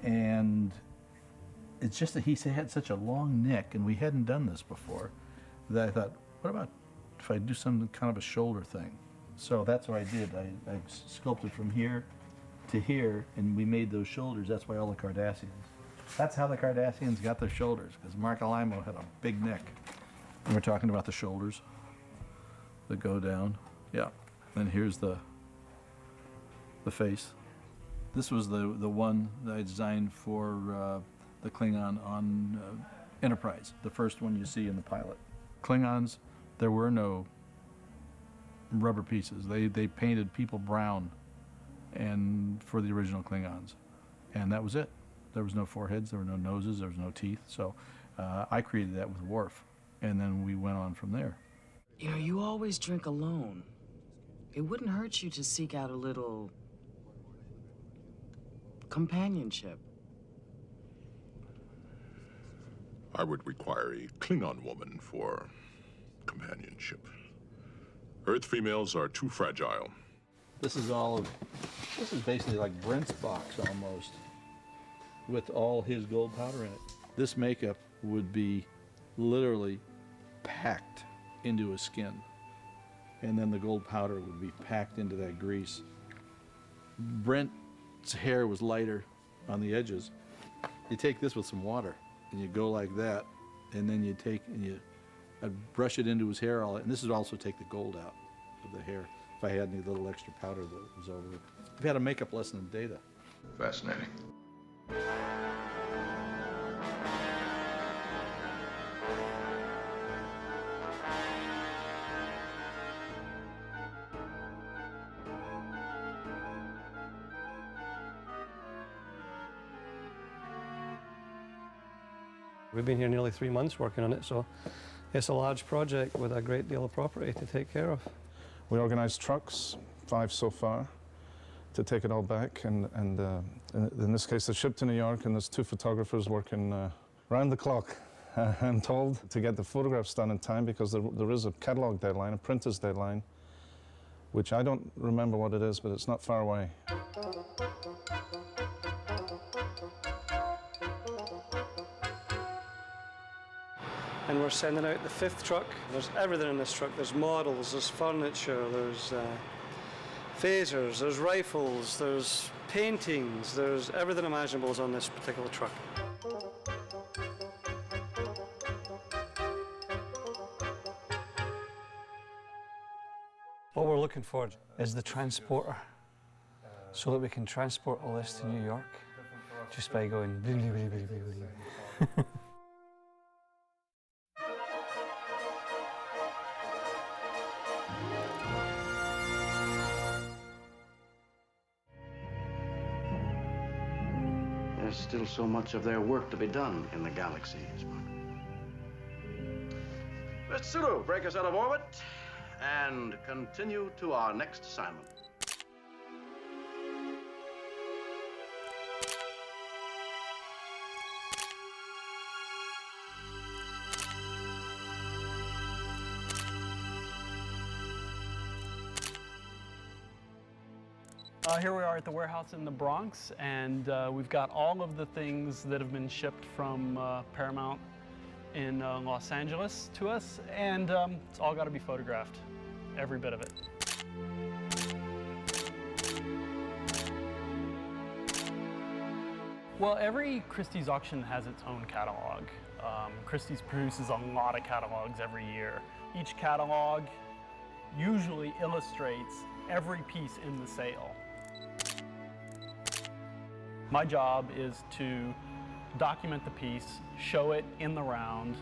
and it's just that he had such a long neck, and we hadn't done this before, that I thought, what about if I do some kind of a shoulder thing? So that's what I did. I sculpted from here to here, and we made those shoulders. That's why all the Cardassians. That's how the Cardassians got their shoulders, because Mark Alimo had a big neck. And we're talking about the shoulders that go down. Yeah. And here's the face. This was the one that I designed for the Klingon on Enterprise, the first one you see in the pilot. Klingons, there were no rubber pieces. They painted people brown and for the original Klingons. And that was it. There was no foreheads, there were no noses, there was no teeth. So I created that with Worf. And then we went on from there. You know, you always drink alone. It wouldn't hurt you to seek out a little companionship. I would require a Klingon woman for companionship. Earth females are too fragile. This is basically like Brent's box almost, with all his gold powder in it. This makeup would be literally packed into his skin, and then the gold powder would be packed into that grease. Brent's hair was lighter on the edges. You take this with some water, and you go like that, and then you take and you brush it into his hair, and this would also take the gold out of the hair if I had any little extra powder that was over it. I've had a makeup lesson in Data. Fascinating. We've been here nearly 3 months working on it, so it's a large project with a great deal of property to take care of. We organized trucks, 5 so far, to take it all back, and in this case, they're shipped to New York, and there's 2 photographers working round the clock, I'm told, to get the photographs done in time, because there is a catalog deadline, a printer's deadline, which I don't remember what it is, but it's not far away. And we're sending out the 5th truck. There's everything in this truck. There's models, there's furniture, there's phasers, there's rifles, there's paintings, there's everything imaginable is on this particular truck. What we're looking for is the transporter, so that we can transport all this to New York just by going blee, blee, blee, blee, blee, blee. There's still so much of their work to be done in the galaxy. Mr. Sulu, break us out of orbit and continue to our next assignment. Here we are at the warehouse in the Bronx, and we've got all of the things that have been shipped from Paramount in Los Angeles to us, and it's all got to be photographed, every bit of it. Well, every Christie's auction has its own catalog. Christie's produces a lot of catalogs every year. Each catalog usually illustrates every piece in the sale. My job is to document the piece, show it in the round,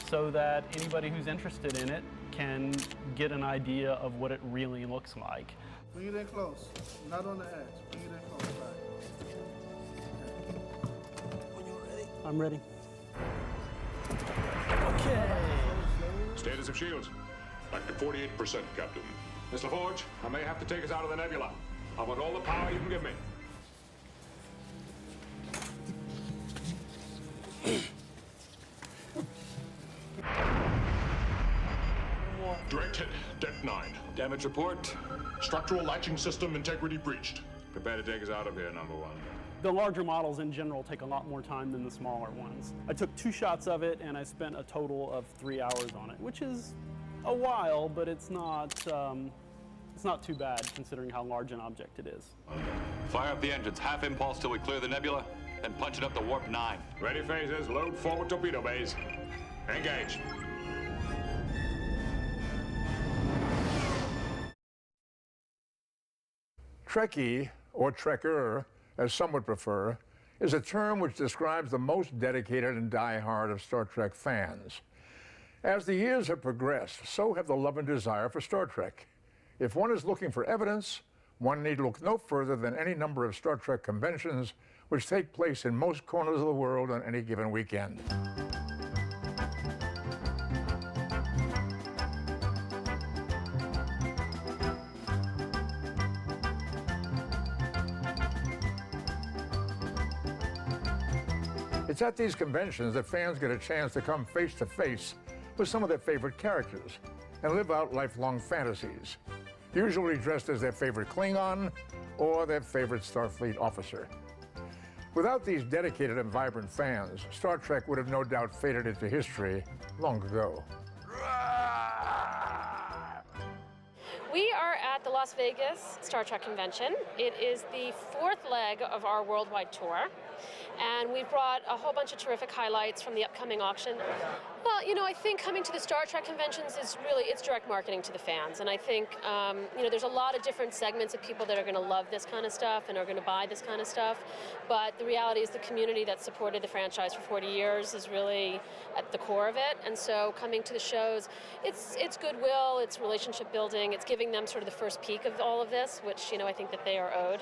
so that anybody who's interested in it can get an idea of what it really looks like. Bring it in close, not on the edge. Bring it in close, When you're ready. I'm ready. Okay. Status of shields. Back to 48%, Captain. Miss LaForge, I may have to take us out of the nebula. I want all the power you can give me. Direct hit, Deck 9. Damage report. Structural latching system integrity breached. Prepare to take us out of here, number one. The larger models in general take a lot more time than the smaller ones. I took 2 shots of it, and I spent a total of 3 hours on it, which is a while, but it's not too bad considering how large an object it is. Fire up the engines, half impulse till we clear the nebula, then punch it up to warp 9. Ready phasers, load forward torpedo bays. Engage. Trekkie, or Trekker, as some would prefer, is a term which describes the most dedicated and die-hard of Star Trek fans. As the years have progressed, so have the love and desire for Star Trek. If one is looking for evidence, one need look no further than any number of Star Trek conventions which take place in most corners of the world on any given weekend. It's at these conventions that fans get a chance to come face to face with some of their favorite characters and live out lifelong fantasies, usually dressed as their favorite Klingon or their favorite Starfleet officer. Without these dedicated and vibrant fans, Star Trek would have no doubt faded into history long ago. We are at the Las Vegas Star Trek Convention. It is the 4th leg of our worldwide tour. And we've brought a whole bunch of terrific highlights from the upcoming auction. Well, you know, I think coming to the Star Trek conventions is really, it's direct marketing to the fans. And I think, you know, there's a lot of different segments of people that are going to love this kind of stuff and are going to buy this kind of stuff. But the reality is the community that supported the franchise for 40 years is really at the core of it. And so coming to the shows, it's goodwill, it's relationship building, it's giving them sort of the first peek of all of this, which, you know, I think that they are owed.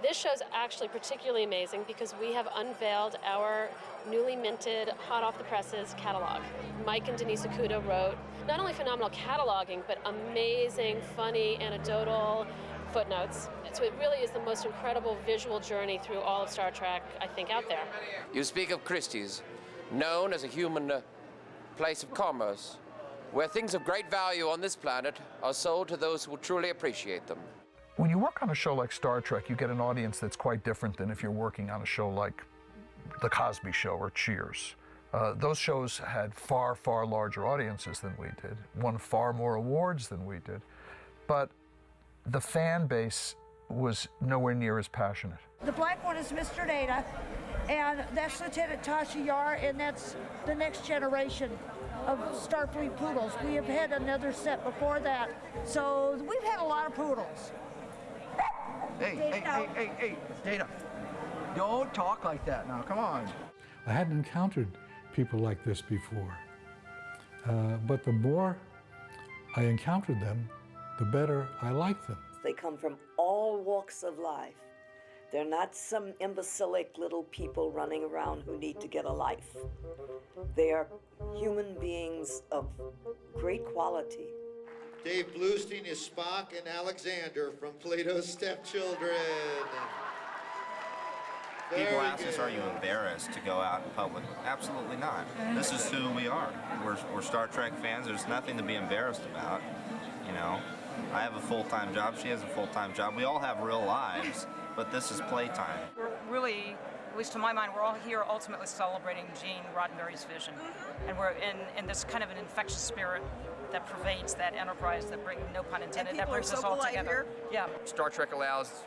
This show's actually particularly amazing because we have unveiled our newly minted, hot off the presses catalog. Mike and Denise Okuda wrote not only phenomenal cataloging, but amazing, funny, anecdotal footnotes. So it really is the most incredible visual journey through all of Star Trek, I think, out there. You speak of Christie's, known as a human place of commerce, where things of great value on this planet are sold to those who will truly appreciate them. When you work on a show like Star Trek, you get an audience that's quite different than if you're working on a show like The Cosby Show or Cheers. Those shows had far, far larger audiences than we did, won far more awards than we did, but the fan base was nowhere near as passionate. The black one is Mr. Data, and that's Lieutenant Tasha Yar, and that's the next generation. of Starfleet poodles. We have had another set before that. So we've had a lot of poodles. Hey, Data. Don't talk like that now, come on. I hadn't encountered people like this before. But the more I encountered them, the better I liked them. They come from all walks of life. They're not some imbecilic little people running around who need to get a life. They are human beings of great quality. Dave Bluestein is Spock and Alexander from Plato's Stepchildren. People ask us, are you embarrassed to go out in public? Absolutely not. This is who we are. We're Star Trek fans. There's nothing to be embarrassed about, you know. I have a full-time job. She has a full-time job. We all have real lives, but this is playtime. We're really, at least to my mind, we're all here ultimately celebrating Gene Roddenberry's vision. And we're in this kind of an infectious spirit that pervades that enterprise, that brings, no pun intended, that brings us all together. Yeah. Star Trek allows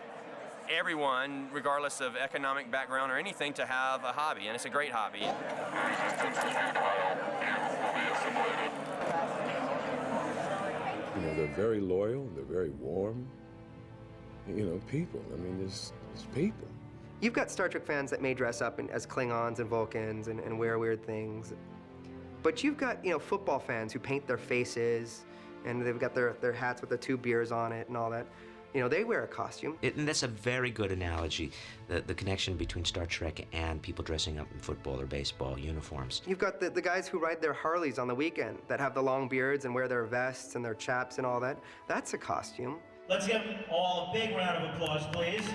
everyone, regardless of economic background or anything, to have a hobby, and it's a great hobby. You know, they're very loyal, they're very warm, you know, people. I mean, there's people. You've got Star Trek fans that may dress up as Klingons and Vulcans and wear weird things. But you've got, you know, football fans who paint their faces and they've got their hats with the 2 beers on it and all that. You know, they wear a costume. And that's a very good analogy, the connection between Star Trek and people dressing up in football or baseball uniforms. You've got the guys who ride their Harleys on the weekend that have the long beards and wear their vests and their chaps and all that. That's a costume. Let's give them all a big round of applause, please.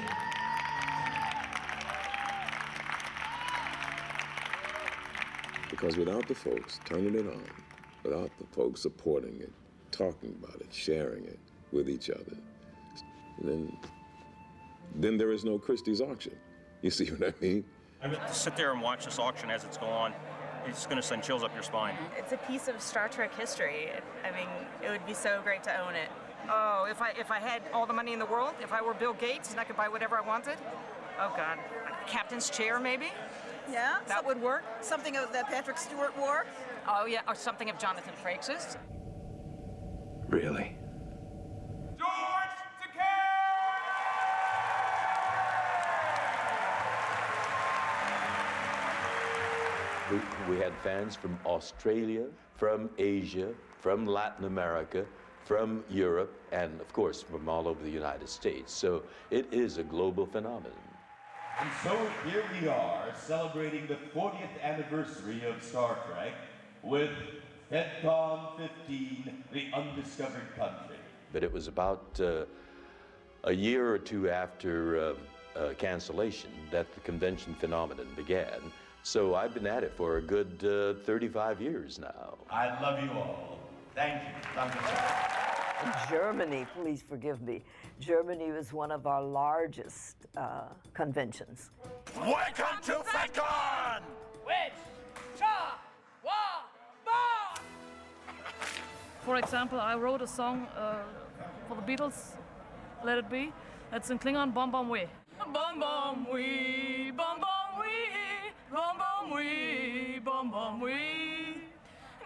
Because without the folks turning it on, without the folks supporting it, talking about it, sharing it with each other, then there is no Christie's auction. You see what I mean? I mean, to sit there and watch this auction as it's going on, it's going to send chills up your spine. It's a piece of Star Trek history. I mean, it would be so great to own it. Oh, if I had all the money in the world, if I were Bill Gates and I could buy whatever I wanted, oh God, a captain's chair maybe? Yeah? That would work. Something that Patrick Stewart wore? Oh yeah, or something of Jonathan Frakes's. Really? We had fans from Australia, from Asia, from Latin America, from Europe, and of course from all over the United States. So it is a global phenomenon. And so here we are, celebrating the 40th anniversary of Star Trek with FedCon 15, The Undiscovered Country. But it was about a year or two after cancellation that the convention phenomenon began. So I've been at it for a good 35 years now. I love you all. Thank you. Germany, please forgive me. Germany was one of our largest conventions. Welcome to FedCon! For example, I wrote a song for the Beatles, Let It Be. It's in Klingon, Bom Bom Wee. Bom Bom Wee, Bom Bom Wee, Bom Bom Wee, Bom Bom Wee.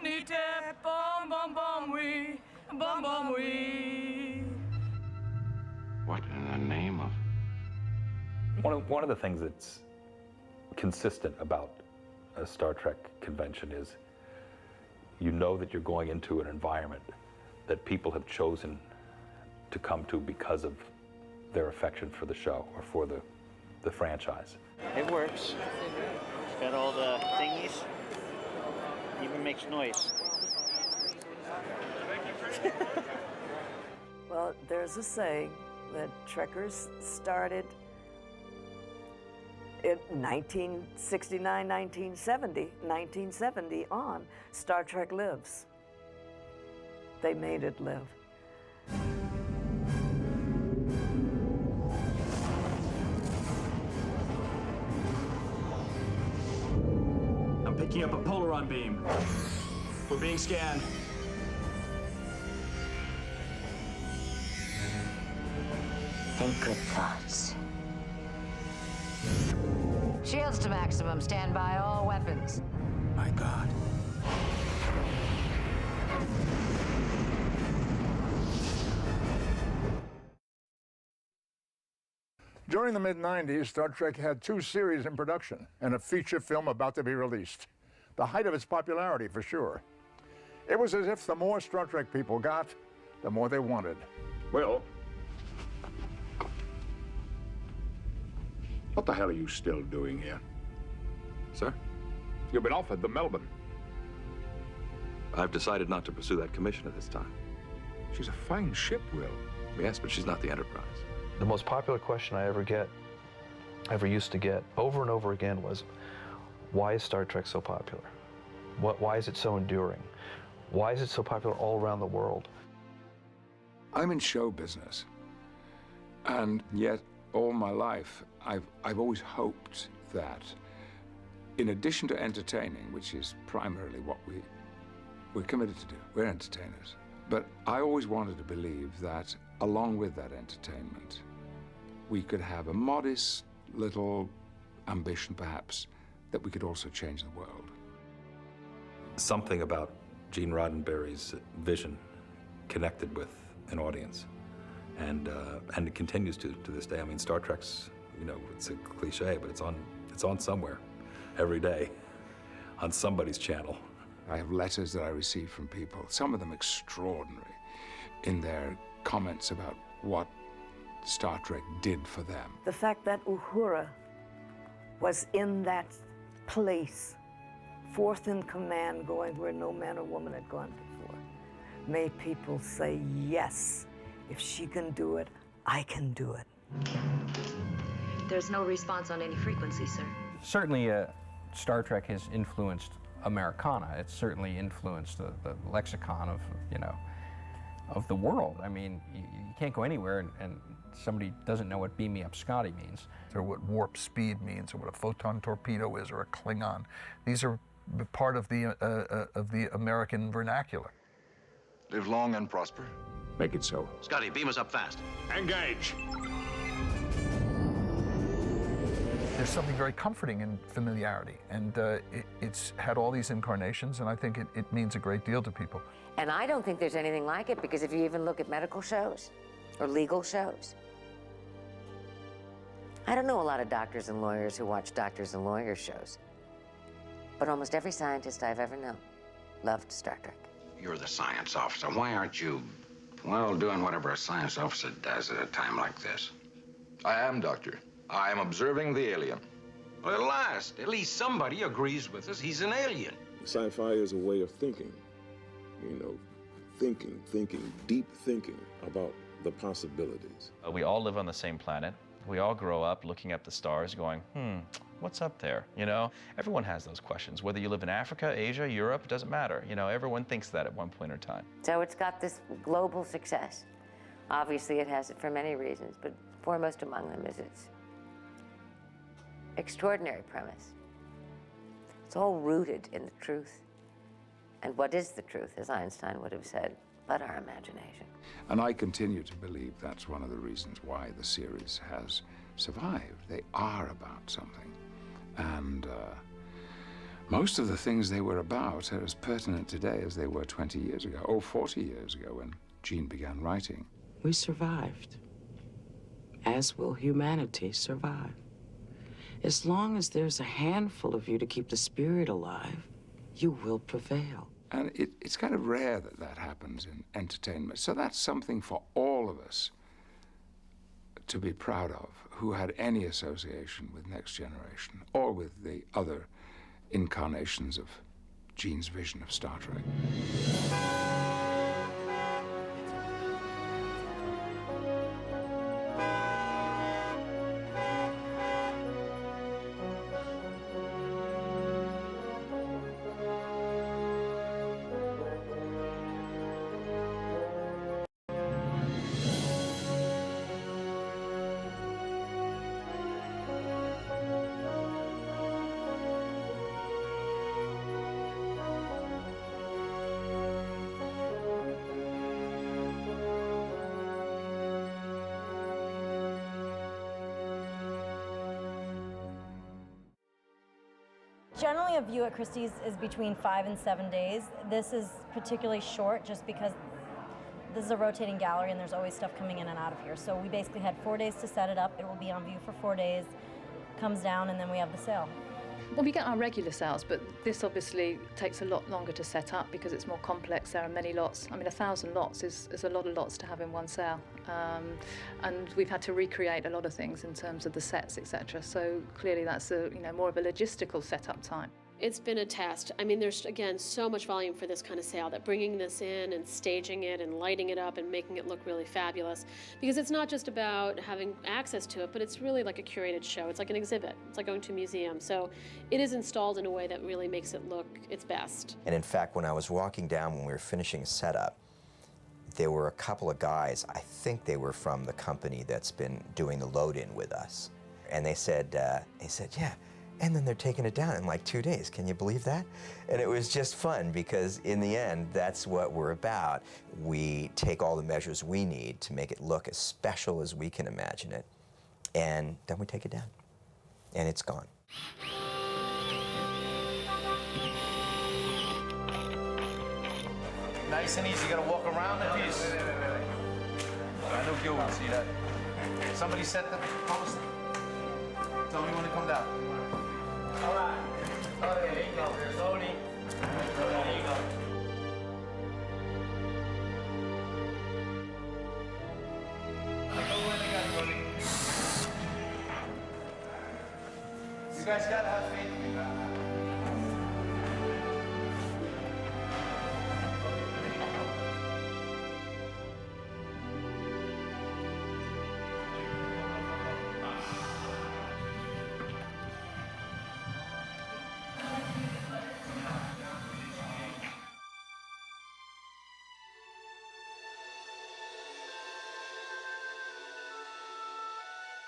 Nite Bom Bom Bom Wee, Bom Bom Wee. What in the name of... One of the things that's consistent about a Star Trek convention is you know that you're going into an environment that people have chosen to come to because of their affection for the show or for the franchise. It works. It's got all the thingies. Even makes noise. Well, there's a saying that Trekkers started in 1969, 1970 on. Star Trek lives. They made it live. I'm picking up a Polaron beam. We're being scanned. Think good thoughts. Shields to maximum. Stand by all weapons. My God. During the mid-90s, Star Trek had 2 series in production and a feature film about to be released. The height of its popularity, for sure. It was as if the more Star Trek people got, the more they wanted. Well, what the hell are you still doing here? Sir? You've been offered the Melbourne. I've decided not to pursue that commission at this time. She's a fine ship, Will. Yes, but she's not the Enterprise. The most popular question I ever used to get over and over again was, why is Star Trek so popular? Why is it so enduring? Why is it so popular all around the world? I'm in show business, and yet all my life I've always hoped that, in addition to entertaining, which is primarily what we're committed to do, we're entertainers, but I always wanted to believe that along with that entertainment, we could have a modest little ambition, perhaps, that we could also change the world. Something about Gene Roddenberry's vision connected with an audience, and it continues to this day. I mean, Star Trek's, you know, it's a cliche, but it's on somewhere every day on somebody's channel. I have letters that I receive from people, some of them extraordinary, in their comments about what Star Trek did for them. The fact that Uhura was in that place, fourth in command, going where no man or woman had gone before, made people say, yes, if she can do it, I can do it. There's no response on any frequency, sir. Certainly, Star Trek has influenced Americana. It's certainly influenced the lexicon of, you know, of the world. I mean, you can't go anywhere and somebody doesn't know what beam me up Scotty means. Or what warp speed means, or what a photon torpedo is, or a Klingon. These are part of the American vernacular. Live long and prosper. Make it so. Scotty, beam us up fast. Engage! There's something very comforting in familiarity, and it's had all these incarnations, and I think it means a great deal to people. And I don't think there's anything like it, because if you even look at medical shows or legal shows, I don't know a lot of doctors and lawyers who watch doctors and lawyers shows, but almost every scientist I've ever known loved Star Trek. You're the science officer. Why aren't you, well, doing whatever a science officer does at a time like this? I am, Doctor. I am observing the alien. Well, at least somebody agrees with us. He's an alien. Sci-fi is a way of thinking. You know, thinking, deep thinking about the possibilities. We all live on the same planet. We all grow up looking up the stars going, what's up there? You know, everyone has those questions. Whether you live in Africa, Asia, Europe, it doesn't matter. You know, everyone thinks that at one point in time. So it's got this global success. Obviously, it has it for many reasons, but foremost among them is its extraordinary premise. It's all rooted in the truth. And what is the truth, as Einstein would have said, but our imagination. And I continue to believe that's one of the reasons why the series has survived. They are about something. And most of the things they were about are as pertinent today as they were 20 years ago, or 40 years ago when Gene began writing. We survived, as will humanity survive. As long as there's a handful of you to keep the spirit alive, you will prevail. And it's kind of rare that that happens in entertainment. So that's something for all of us to be proud of, who had any association with Next Generation or with the other incarnations of Gene's vision of Star Trek. Generally, a view at Christie's is between 5 and 7 days. This is particularly short just because this is a rotating gallery and there's always stuff coming in and out of here. So we basically had 4 days to set it up. It will be on view for 4 days, comes down, and then we have the sale. Well, we get our regular sales, but this obviously takes a lot longer to set up because it's more complex. There are many lots. I mean, 1,000 lots is a lot of lots to have in one sale. And we've had to recreate a lot of things in terms of the sets, etc. So clearly that's more of a logistical setup time. It's been a test. I mean, there's, again, so much volume for this kind of sale that bringing this in and staging it and lighting it up and making it look really fabulous, because it's not just about having access to it, but it's really like a curated show. It's like an exhibit. It's like going to a museum. So it is installed in a way that really makes it look its best. And in fact, when I was walking down when we were finishing setup, there were a couple of guys, I think they were from the company that's been doing the load-in with us. And they said, yeah, and then they're taking it down in like 2 days. Can you believe that? And it was just fun because in the end, that's what we're about. We take all the measures we need to make it look as special as we can imagine it, and then we take it down, and it's gone. Nice and easy, you gotta walk around the piece. I know Gil will see that. Somebody set the post. Tell me when to come down. All right. Oh, there you go. There's Odie. There you go. You guys gotta have faith in me.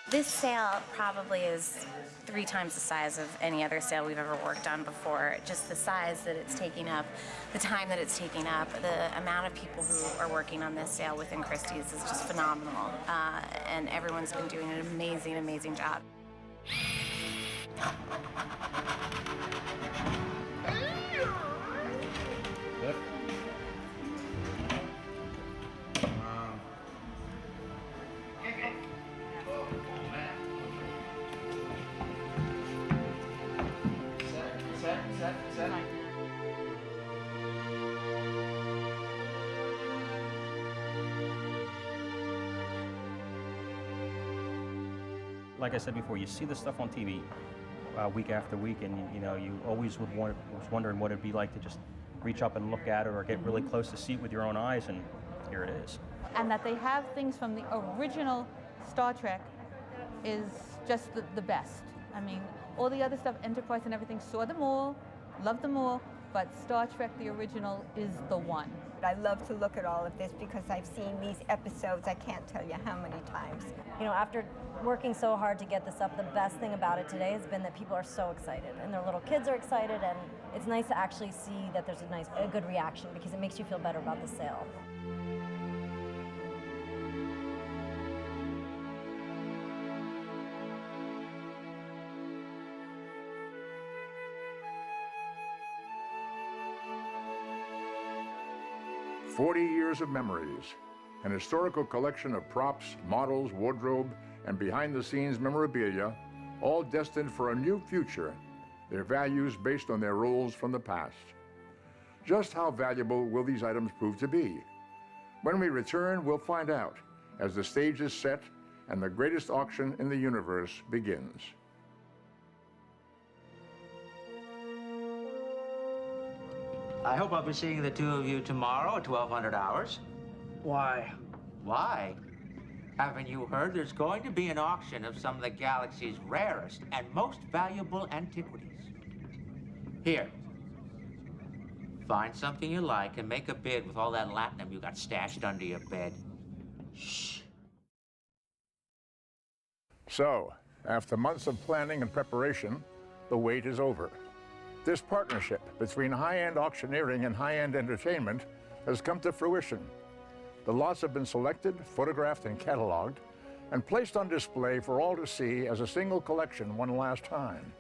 This sale probably is 3 times the size of any other sale we've ever worked on before. Just the size that it's taking up, the time that it's taking up, the amount of people who are working on this sale within Christie's is just phenomenal. And everyone's been doing an amazing, amazing job. Like I said before, you see this stuff on TV week after week, and you always was wondering what it'd be like to just reach up and look at it or get really close to see it with your own eyes, and here it is. And that they have things from the original Star Trek is just the best. I mean, all the other stuff, Enterprise and everything, saw them all, loved them all, but Star Trek, the original, is the one. I love to look at all of this because I've seen these episodes, I can't tell you how many times. After working so hard to get this up, the best thing about it today has been that people are so excited, and their little kids are excited, and it's nice to actually see that there's a good reaction because it makes you feel better about the sale. "40 years of memories, an historical collection of props, models, wardrobe, and behind-the-scenes memorabilia, all destined for a new future, their values based on their roles from the past. Just how valuable will these items prove to be? When we return, we'll find out as the stage is set and the greatest auction in the universe begins." I hope I'll be seeing the two of you tomorrow at 1200 hours. Why? Why? Haven't you heard there's going to be an auction of some of the galaxy's rarest and most valuable antiquities? Here. Find something you like and make a bid with all that latinum you got stashed under your bed. Shh. So, after months of planning and preparation, the wait is over. This partnership between high-end auctioneering and high-end entertainment has come to fruition. The lots have been selected, photographed, and cataloged, and placed on display for all to see as a single collection one last time.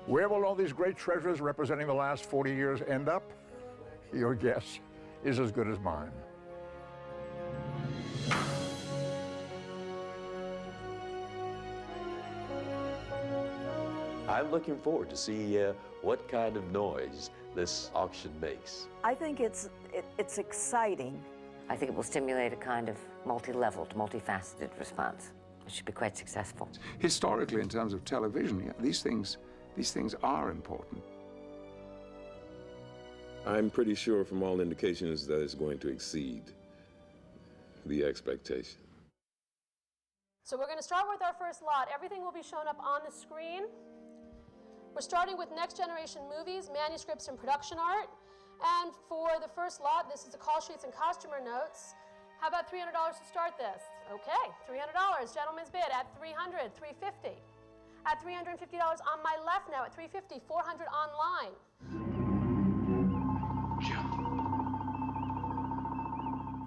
Where will all these great treasures representing the last 40 years end up? Your guess is as good as mine. I'm looking forward to see what kind of noise this auction makes. I think it's exciting. I think it will stimulate a kind of multi-leveled, multifaceted response. It should be quite successful. Historically, in terms of television, yeah, these things are important. I'm pretty sure from all indications that it's going to exceed the expectation. So we're going to start with our first lot. Everything will be shown up on the screen. We're starting with Next Generation Movies, manuscripts and production art. And for the first lot, this is the call sheets and costumer notes. How about $300 to start this? Okay, $300, gentleman's bid at $300, $350. At $350 on my left now at $350, $400 online.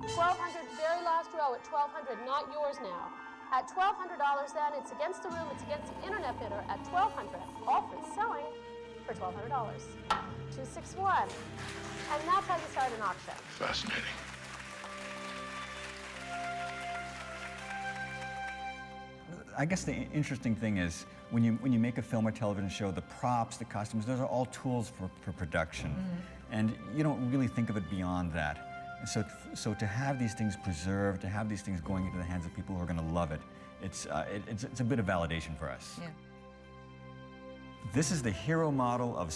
$1,200, very last row at $1,200, not yours now. At $1,200 then, it's against the room, it's against the internet bidder at $1,200. Offered selling for $1,200. 261. And that's how you start an auction. Fascinating. I guess the interesting thing is when you make a film or television show, the props, the costumes, those are all tools for production. And you don't really think of it beyond that. So to have these things preserved, to have these things going into the hands of people who are going to love it, it's a bit of validation for us. Yeah. This is the hero model of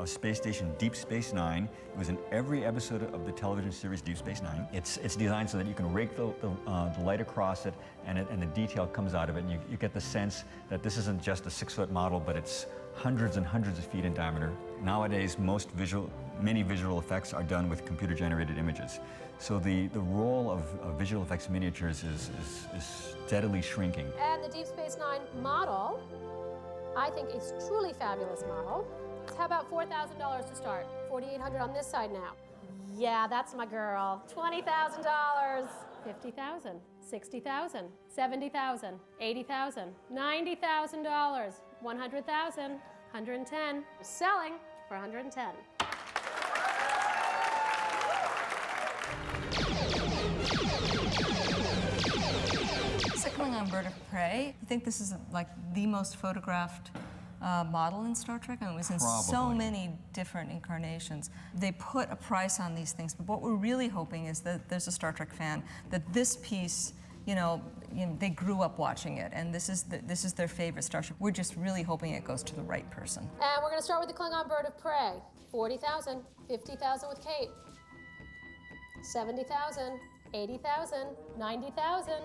Space Station Deep Space Nine. It was in every episode of the television series Deep Space Nine. It's designed so that you can rake the light across it, and the detail comes out of it, and you get the sense that this isn't just a 6-foot model, but it's hundreds and hundreds of feet in diameter. Nowadays, many visual effects are done with computer-generated images. So the role of visual effects miniatures is steadily shrinking. And the Deep Space Nine model, I think, is truly fabulous model. How about $4,000 to start? $4,800 on this side now. Yeah, that's my girl. $20,000, $50,000, $60,000, $70,000, $80,000, $90,000, $100,000, $110,000. Selling for $110,000. Klingon bird of prey. I think this is like the most photographed model in Star Trek, and it was in so many different incarnations. They put a price on these things, but what we're really hoping is that there's a Star Trek fan, that this piece, they grew up watching it, and this is their favorite Star Trek. We're just really hoping it goes to the right person. And we're going to start with the Klingon bird of prey. $40,000, $50,000 with Kate, $70,000, $80,000, $90,000.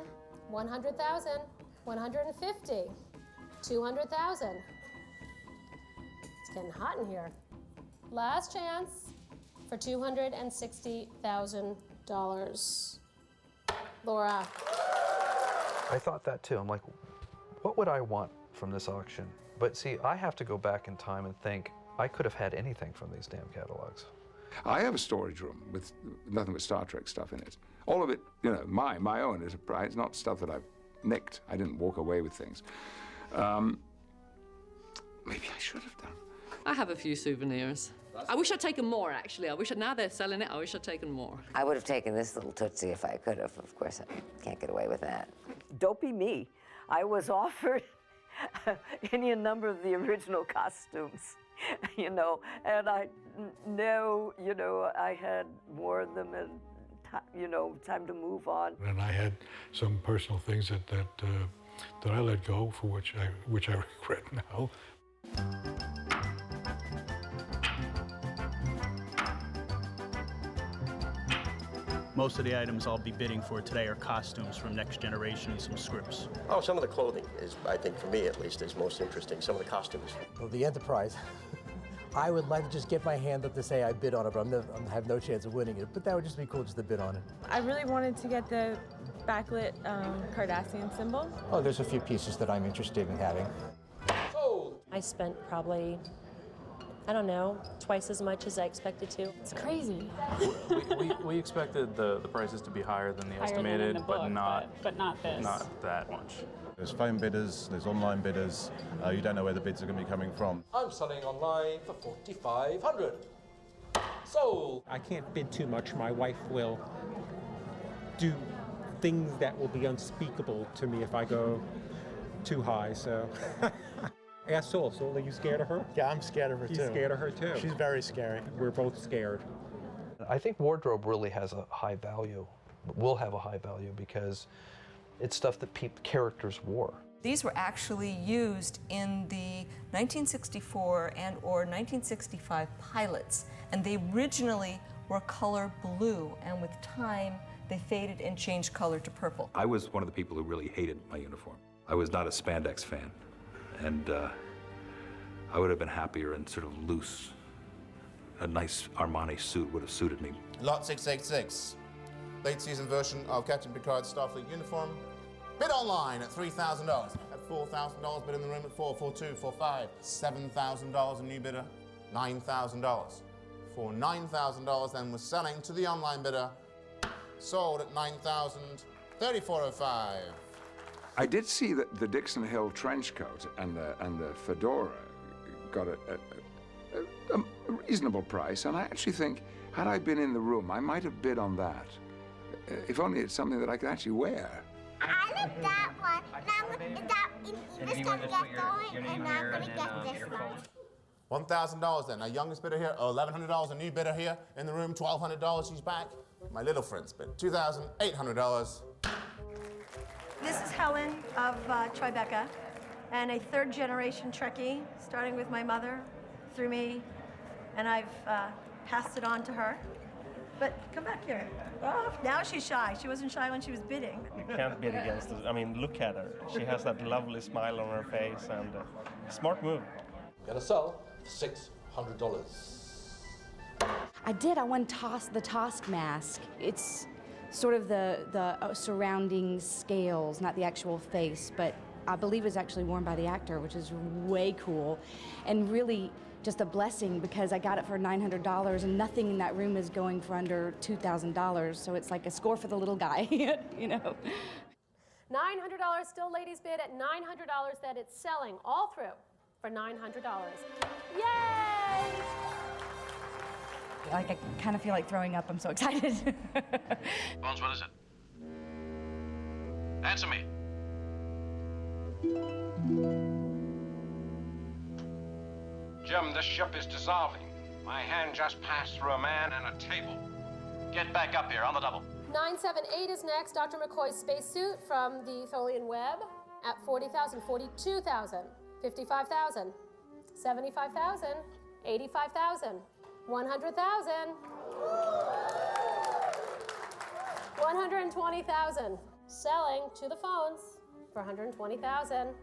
$100,000, $150,000, $200,000. It's getting hot in here. Last chance for $260,000. Laura. I thought that too. I'm like, what would I want from this auction? But see, I have to go back in time and think, I could have had anything from these damn catalogs. I have a storage room with nothing but Star Trek stuff in it. All of it, my own is a prize. It's not stuff that I've nicked. I didn't walk away with things. Maybe I should have done. I have a few souvenirs. I wish I'd taken more, actually. Now they're selling it, I wish I'd taken more. I would have taken this little Tootsie if I could have. Of course, I can't get away with that. Don't be me. I was offered any number of the original costumes, and I know, I had more of them and, time to move on. And I had some personal things that I let go, for which I regret now. Most of the items I'll be bidding for today are costumes from Next Generation and some scripts. Oh, some of the clothing is, I think, for me at least, is most interesting. Some of the costumes. Well, the Enterprise. I would like to just get my hand up to say I bid on it, but I have no chance of winning it. But that would just be cool just to bid on it. I really wanted to get the backlit Cardassian symbol. Oh, there's a few pieces that I'm interested in having. I spent probably, I don't know, twice as much as I expected to. It's crazy. we expected the prices to be higher than the estimated, than in the book, but not this. Not that much. There's phone bidders, there's online bidders. You don't know where the bids are going to be coming from. I'm selling online for $4,500. Sold. I can't bid too much. My wife will do things that will be unspeakable to me if I go too high, so. Ask Saul. Saul, are you scared of her? Yeah, I'm scared of her too. He's scared of her too. She's very scary. We're both scared. I think wardrobe really has a high value, will have a high value because it's stuff that characters wore. These were actually used in the 1964 and or 1965 pilots, and they originally were color blue, and with time they faded and changed color to purple. I was one of the people who really hated my uniform. I was not a spandex fan, and I would have been happier in sort of loose. A nice Armani suit would have suited me. Lot 686, late season version of Captain Picard's Starfleet uniform. Bid online at $3,000. At $4,000, bid in the room at $4,42, $4,500, $7,000, a new bidder, $9,000. For $9,000, then was selling to the online bidder, sold at $9,000, $3,405. I did see that the Dixon Hill trench coat and the fedora got a reasonable price, and I actually think, had I been in the room, I might have bid on that. If only it's something that I could actually wear. I like that one. I'm just gonna get going, and I'm gonna get this one. $1,000 then. Our youngest bidder here, $1,100. A new bidder here in the room, $1,200. She's back. My little friend's bid, $2,800. This is Helen of Tribeca, and a third-generation Trekkie, starting with my mother, through me, and I've passed it on to her. But come back here. Oh, now she's shy. She wasn't shy when she was bidding. You can't bid against her. I mean, look at her. She has that lovely smile on her face, and smart move. Gonna sell for $600. I did. I won the Tosk mask. It's sort of the surrounding scales, not the actual face, but I believe it's actually worn by the actor, which is way cool, and really just a blessing because I got it for $900 and nothing in that room is going for under $2,000, so it's like a score for the little guy, you know. $900, still ladies bid at $900 that it's selling all through for $900. Yay! Like I kind of feel like throwing up, I'm so excited. Bones, what is it? Answer me. Jim, this ship is dissolving. My hand just passed through a man and a table. Get back up here on the double. 978 is next. Dr. McCoy's spacesuit from the Tholian Web at $40,000, $42,000, $55,000, $75,000, $85,000, $100,000, $120,000. Selling to the phones for $120,000.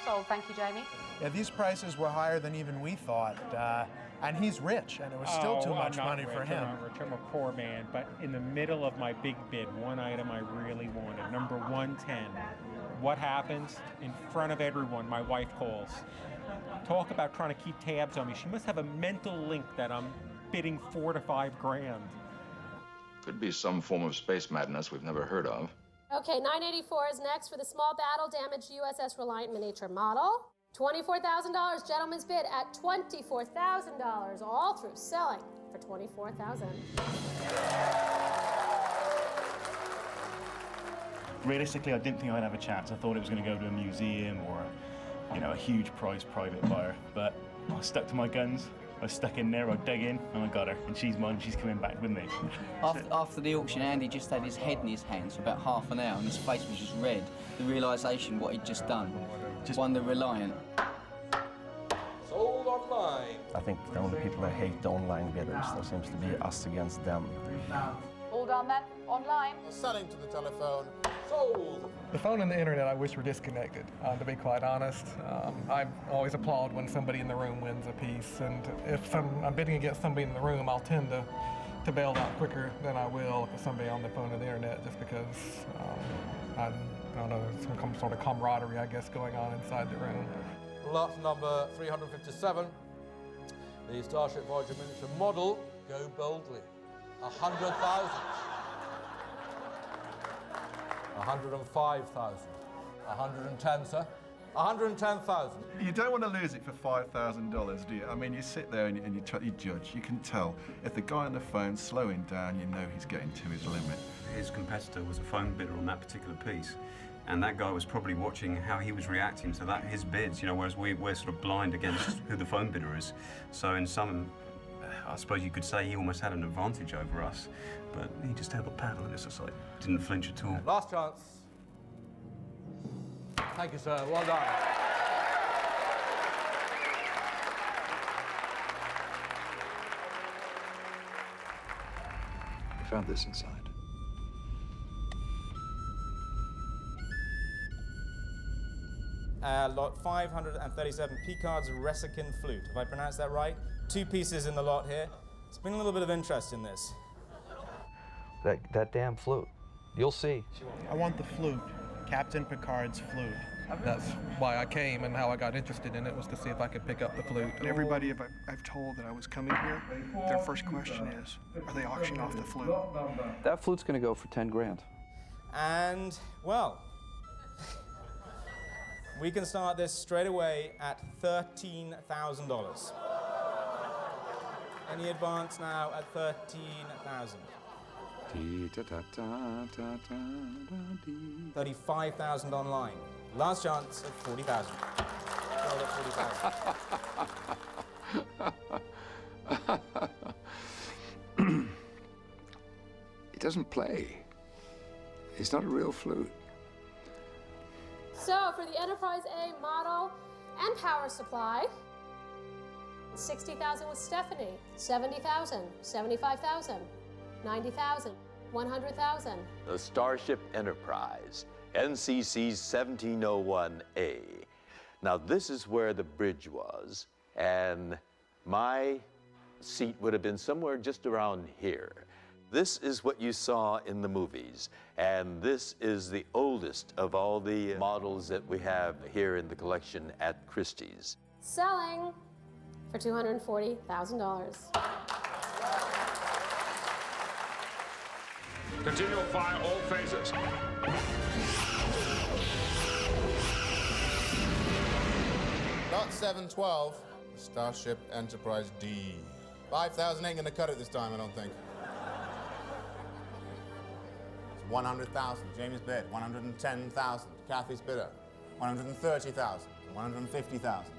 Sold. Thank you, Jamie. Yeah, these prices were higher than even we thought. And he's rich, and it was still too much money for him. I'm not rich. I'm a poor man, but in the middle of my big bid, one item I really wanted, number 110. What happens? In front of everyone, my wife calls. Talk about trying to keep tabs on me. She must have a mental link that I'm bidding $4 to $5 grand. Could be some form of space madness we've never heard of. Okay, 984 is next for the small battle-damaged USS Reliant miniature model. $24,000, gentlemen's bid at $24,000, all through selling for $24,000. Realistically, I didn't think I'd have a chance. I thought it was going to go to a museum or, a huge prize private buyer. But I stuck to my guns. I stuck in there, I dug in, and I got her. And she's mine, she's coming back with me. After the auction, Andy just had his head in his hands for about half an hour, and his face was just red. The realisation what he'd just done. Just won the Reliant. Sold online. I think the only people that hate the online bidders, there seems to be us against them. All done then? Online? Selling to the telephone. Sold. The phone and the internet I wish were disconnected, to be quite honest. I always applaud when somebody in the room wins a piece, and if I'm bidding against somebody in the room, I'll tend to bail out quicker than I will if it's somebody on the phone or the internet, just because I don't know, there's some sort of camaraderie, I guess, going on inside the room. Lot number 357. The Starship Voyager miniature model, go boldly. 100,000. 105,000. 110, sir. 110,000. You don't want to lose it for $5,000, do you? I mean, you sit there and you judge. You can tell if the guy on the phone's slowing down, you know he's getting to his limit. His competitor was a phone bidder on that particular piece, and that guy was probably watching how he was reacting to his bids, you know, whereas we're sort of blind against who the phone bidder is. So in some, I suppose you could say he almost had an advantage over us, but he just held the paddle in his side. Didn't flinch at all. Last chance. Thank you, sir. Well done. I found this inside. Lot 537, Picard's Resikin flute. Have I pronounced that right? 2 pieces in the lot here. It's been a little bit of interest in this. That damn flute. You'll see. I want the flute. Captain Picard's flute. That's why I came, and how I got interested in it was to see if I could pick up the flute. And everybody I've told that I was coming here, their first question is, are they auctioning off the flute? That flute's gonna go for 10 grand. And, well, we can start this straight away at $13,000. Any advance now at $13,000? 35,000 online. Last chance at 40,000. Sold at 40,000. It doesn't play. It's not a real flute. So for the Enterprise A model and power supply, 60,000 with Stephanie, 70,000, 75,000, 90,000, 100,000. The Starship Enterprise, NCC 1701A. Now this is where the bridge was, and my seat would have been somewhere just around here. This is what you saw in the movies, and this is the oldest of all the models that we have here in the collection at Christie's. Selling for $240,000. Continue to fire all phases. Lot 712, Starship Enterprise D. 5,000 ain't gonna cut it this time, I don't think. It's 100,000, Jamie's bid. 110,000, Kathy's bidder. 130,000, 150,000,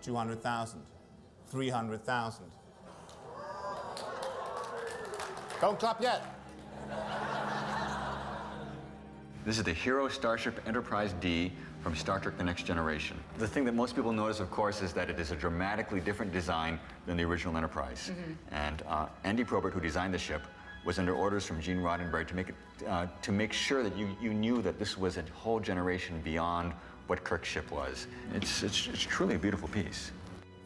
200,000, 300,000. Don't clap yet. This is the Hero Starship Enterprise D from Star Trek The Next Generation. The thing that most people notice, of course, is that it is a dramatically different design than the original Enterprise. And Andy Probert, who designed the ship, was under orders from Gene Roddenberry to make sure that you knew that this was a whole generation beyond what Kirk's ship was. It's truly a beautiful piece.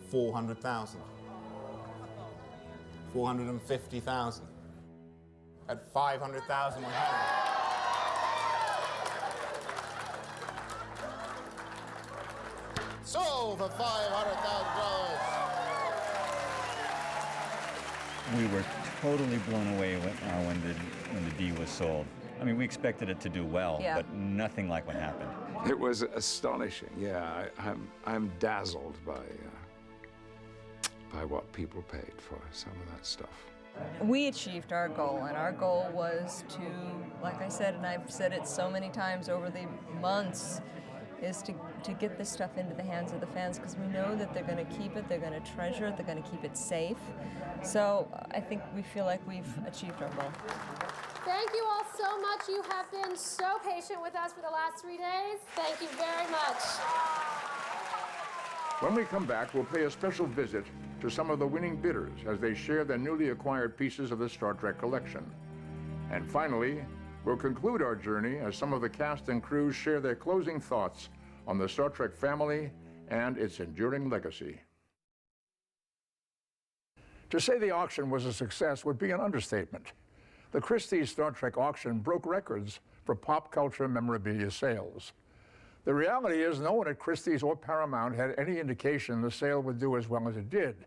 400,000. 450,000. At 500,000, we have it. Sold for $500,000. We were totally blown away when the D was sold. I mean, we expected it to do well, but nothing like what happened. It was astonishing. Yeah, I'm dazzled by what people paid for some of that stuff. We achieved our goal, and our goal was to, like I said, and I've said it so many times over the months, is to get this stuff into the hands of the fans, because we know that they're going to keep it, they're going to treasure it, they're going to keep it safe. So I think we feel like we've achieved our goal. Thank you all so much. You have been so patient with us for the last 3 days. Thank you very much. When we come back, we'll pay a special visit to some of the winning bidders as they share their newly acquired pieces of the Star Trek collection. And finally, we'll conclude our journey as some of the cast and crew share their closing thoughts on the Star Trek family and its enduring legacy. To say the auction was a success would be an understatement. The Christie's Star Trek auction broke records for pop culture memorabilia sales. The reality is no one at Christie's or Paramount had any indication the sale would do as well as it did.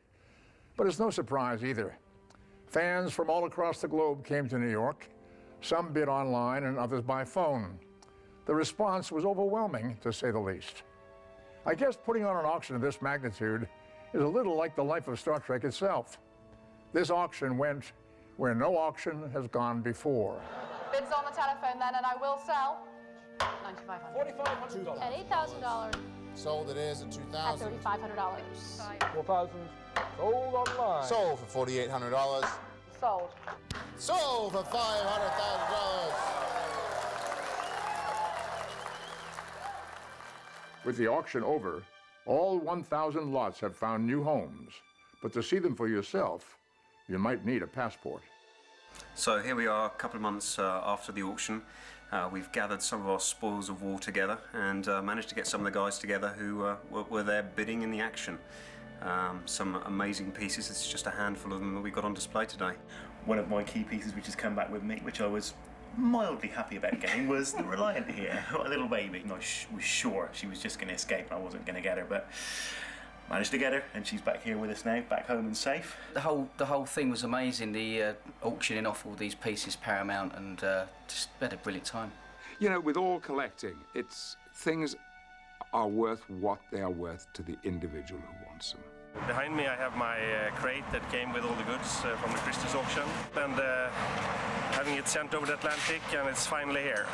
But it's no surprise either. Fans from all across the globe came to New York. Some bid online and others by phone. The response was overwhelming, to say the least. I guess putting on an auction of this magnitude is a little like the life of Star Trek itself. This auction went where no auction has gone before. Bids on the telephone then, and I will sell. $9,500. $4,500. At $8,000. Sold it is at $2,000. At $3,500. $4,000. Sold online. Sold for $4,800. Sold. Sold for $500,000. With the auction over, all 1,000 lots have found new homes. But to see them for yourself, you might need a passport. So here we are a couple of months after the auction. We've gathered some of our spoils of war together and managed to get some of the guys together who were there bidding in the action. Some amazing pieces. It's just a handful of them that we got on display today. One of my key pieces which has come back with me, which I was mildly happy about getting, was the Reliant here, a little baby. I was sure she was just going to escape and I wasn't going to get her, but managed to get her, and she's back here with us now, back home and safe. The whole thing was amazing, the auctioning off all these pieces, Paramount, and just had a brilliant time. You know, with all collecting, things are worth what they are worth to the individual who wants them. Behind me I have my crate that came with all the goods from the Christie's auction, and having it sent over the Atlantic, and it's finally here.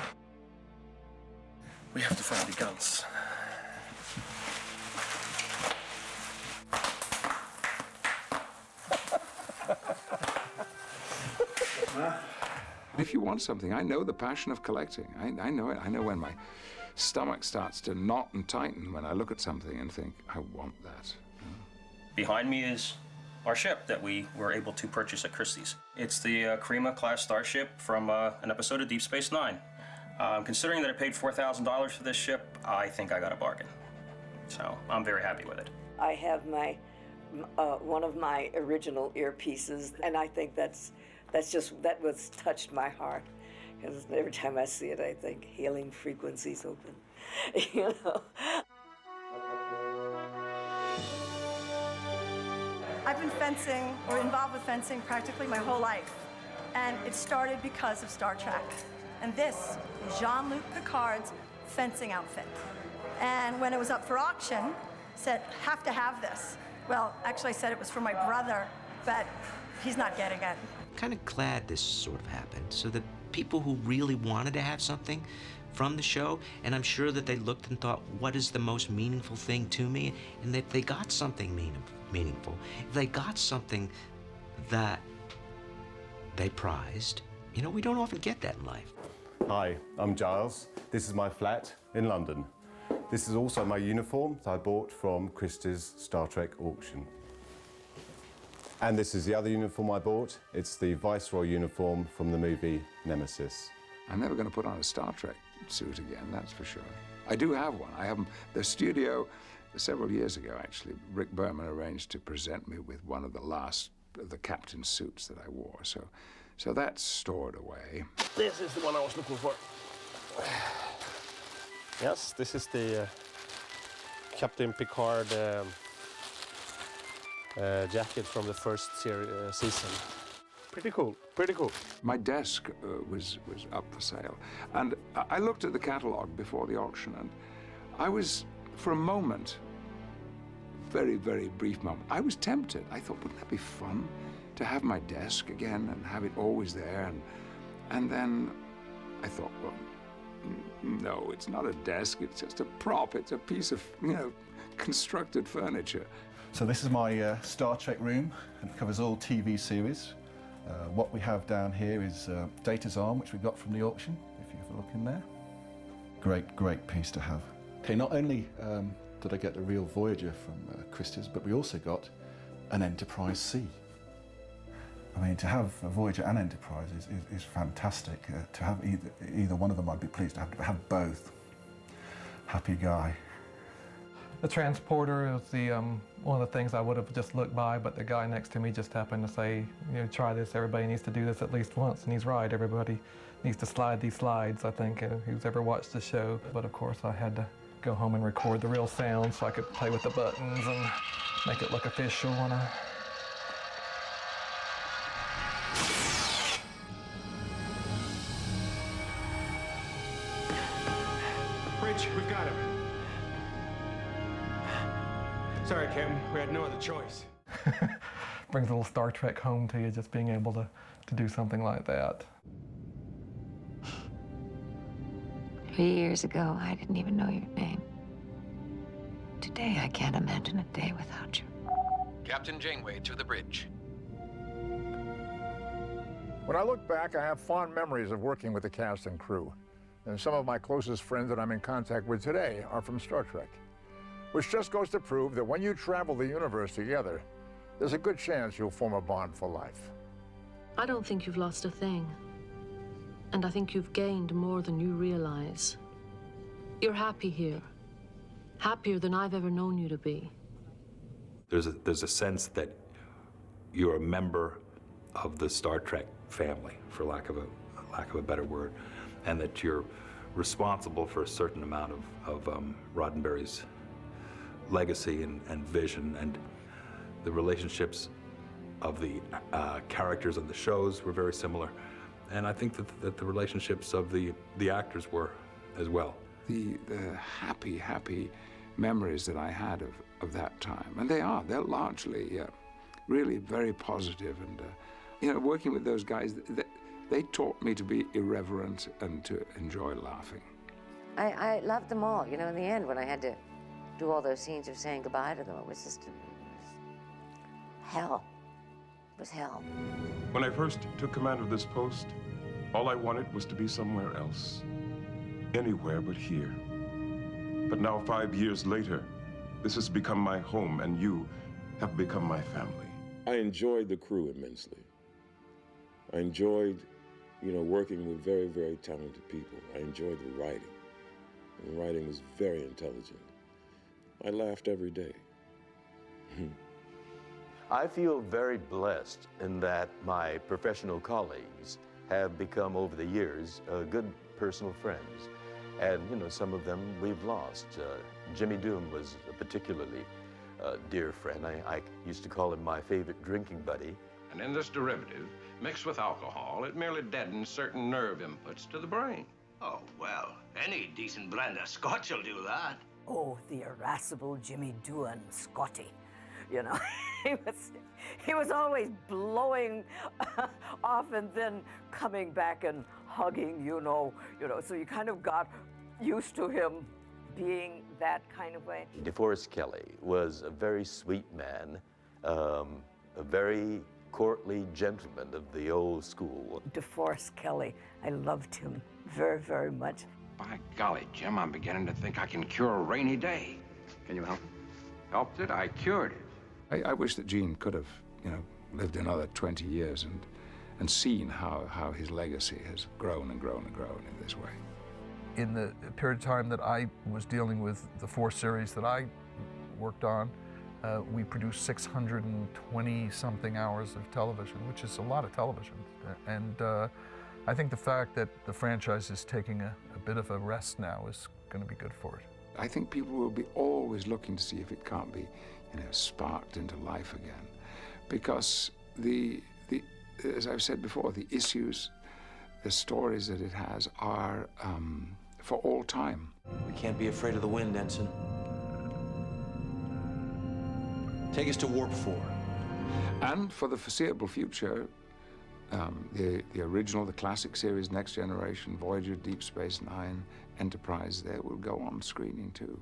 We have to find the guns. If you want something, I know the passion of collecting. I know it. I know when my stomach starts to knot and tighten when I look at something and think, I want that. Behind me is our ship that we were able to purchase at Christie's. It's the Crema class starship from an episode of Deep Space Nine. Considering that I paid $4,000 for this ship, I think I got a bargain. So I'm very happy with it. I have my one of my original earpieces, and I think that was touched my heart. Because every time I see it, I think hailing frequencies open. You know. I've been fencing, or involved with fencing, practically my whole life. And it started because of Star Trek. And this is Jean-Luc Picard's fencing outfit. And when it was up for auction, said, have to have this. Well, actually I said it was for my brother, but he's not getting it. I'm kind of glad this sort of happened, so that people who really wanted to have something from the show, and I'm sure that they looked and thought, what is the most meaningful thing to me? And that they got something meaningful. If they got something that they prized, you know, we don't often get that in life. Hi, I'm Giles. This is my flat in London. This is also my uniform that I bought from Christie's Star Trek auction. And this is the other uniform I bought. It's the Viceroy uniform from the movie Nemesis. I'm never going to put on a Star Trek suit again, that's for sure. I do have one. I have the studio. Several years ago, actually, Rick Berman arranged to present me with one of the last of the captain suits that I wore. So that's stored away. This is the one I was looking for. Yes, this is the Captain Picard jacket from the first season. Pretty cool, pretty cool. My desk was up for sale. And I looked at the catalog before the auction, and I was, for a moment, very, very brief moment, I was tempted. I thought, wouldn't that be fun to have my desk again and have it always there? And then I thought, well, no, it's not a desk, it's just a prop. It's a piece of, you know, constructed furniture. So this is my Star Trek room, and it covers all TV series. What we have down here is Data's Arm, which we got from the auction, if you have a look in there. Great, great piece to have. Okay, not only did I get the real Voyager from Christie's, but we also got an Enterprise C. I mean, to have a Voyager and Enterprise is fantastic. To have either one of them, I'd be pleased to have both. Happy guy. The transporter is the one of the things I would have just looked by, but the guy next to me just happened to say, you know, try this. Everybody needs to do this at least once, and he's right. Everybody needs to slide these slides, I think, who's ever watched the show. But of course, I had to go home and record the real sound so I could play with the buttons and make it look official. And bridge. We've got him. Sorry, Captain. We had no other choice. Brings a little Star Trek home to you, just being able to do something like that. 3 years ago, I didn't even know your name. Today, I can't imagine a day without you. Captain Janeway to the bridge. When I look back, I have fond memories of working with the cast and crew. And some of my closest friends that I'm in contact with today are from Star Trek. Which just goes to prove that when you travel the universe together, there's a good chance you'll form a bond for life. I don't think you've lost a thing. And I think you've gained more than you realize. You're happy here. Happier than I've ever known you to be. There's a sense that you're a member of the Star Trek family, for lack of a better word, and that you're responsible for a certain amount of Roddenberry's legacy and vision, and the relationships of the characters of the shows were very similar, and I think that the relationships of the actors were as well. The happy memories that I had of that time, and they're largely really very positive, and you know, working with those guys, they taught me to be irreverent and to enjoy laughing. I loved them all. You know, in the end, when I had to do all those scenes of saying goodbye to them, it was just hell. It was hell. When I first took command of this post, all I wanted was to be somewhere else. Anywhere but here. But now, 5 years later, this has become my home, and you have become my family. I enjoyed the crew immensely. I enjoyed, working with very, very talented people. I enjoyed the writing. And the writing was very intelligent. I laughed every day. I feel very blessed in that my professional colleagues have become, over the years, good personal friends. And, some of them we've lost. Jimmy Doom was a particularly dear friend. I used to call him my favorite drinking buddy. And in this derivative, mixed with alcohol, it merely deadens certain nerve inputs to the brain. Oh, well, any decent blend of scotch will do that. Oh, the irascible Jimmy Doohan, Scotty. You know, he was always blowing off and then coming back and hugging, so you kind of got used to him being that kind of way. DeForest Kelley was a very sweet man, a very courtly gentleman of the old school. DeForest Kelley, I loved him very, very much. By golly, Jim, I'm beginning to think I can cure a rainy day. Can you help? Helped it? I cured it. I wish that Gene could have, lived another 20 years and seen how his legacy has grown and grown and grown in this way. In the period of time that I was dealing with the 4 series that I worked on, we produced 620-something hours of television, which is a lot of television. And I think the fact that the franchise is taking a bit of a rest now is going to be good for it. I think people will be always looking to see if it can't be, sparked into life again. Because as I've said before, the issues, the stories that it has are for all time. We can't be afraid of the wind, Ensign. Take us to Warp 4. And for the foreseeable future, the original, the classic series, Next Generation, Voyager, Deep Space Nine, Enterprise, there will go on screening too.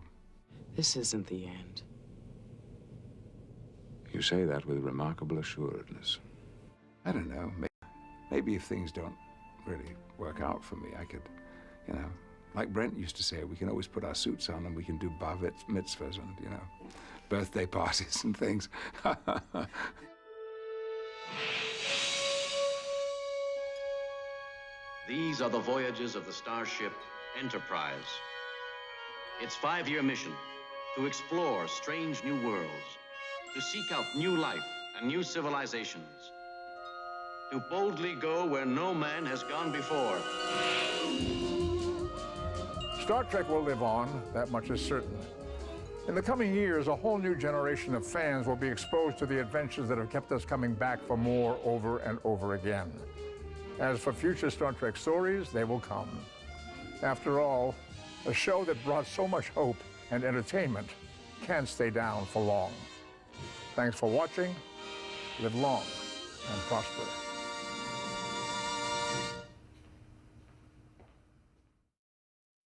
This isn't the end. You say that with remarkable assuredness. I don't know, maybe if things don't really work out for me, I could, like Brent used to say, we can always put our suits on and we can do bar mitzvahs and, birthday parties and things. These are the voyages of the starship Enterprise. Its 5-year mission, to explore strange new worlds, to seek out new life and new civilizations, to boldly go where no man has gone before. Star Trek will live on, that much is certain. In the coming years, a whole new generation of fans will be exposed to the adventures that have kept us coming back for more over and over again. As for future Star Trek stories, they will come. After all, A show that brought so much hope and entertainment can't stay down for long. Thanks for watching. Live long and prosper.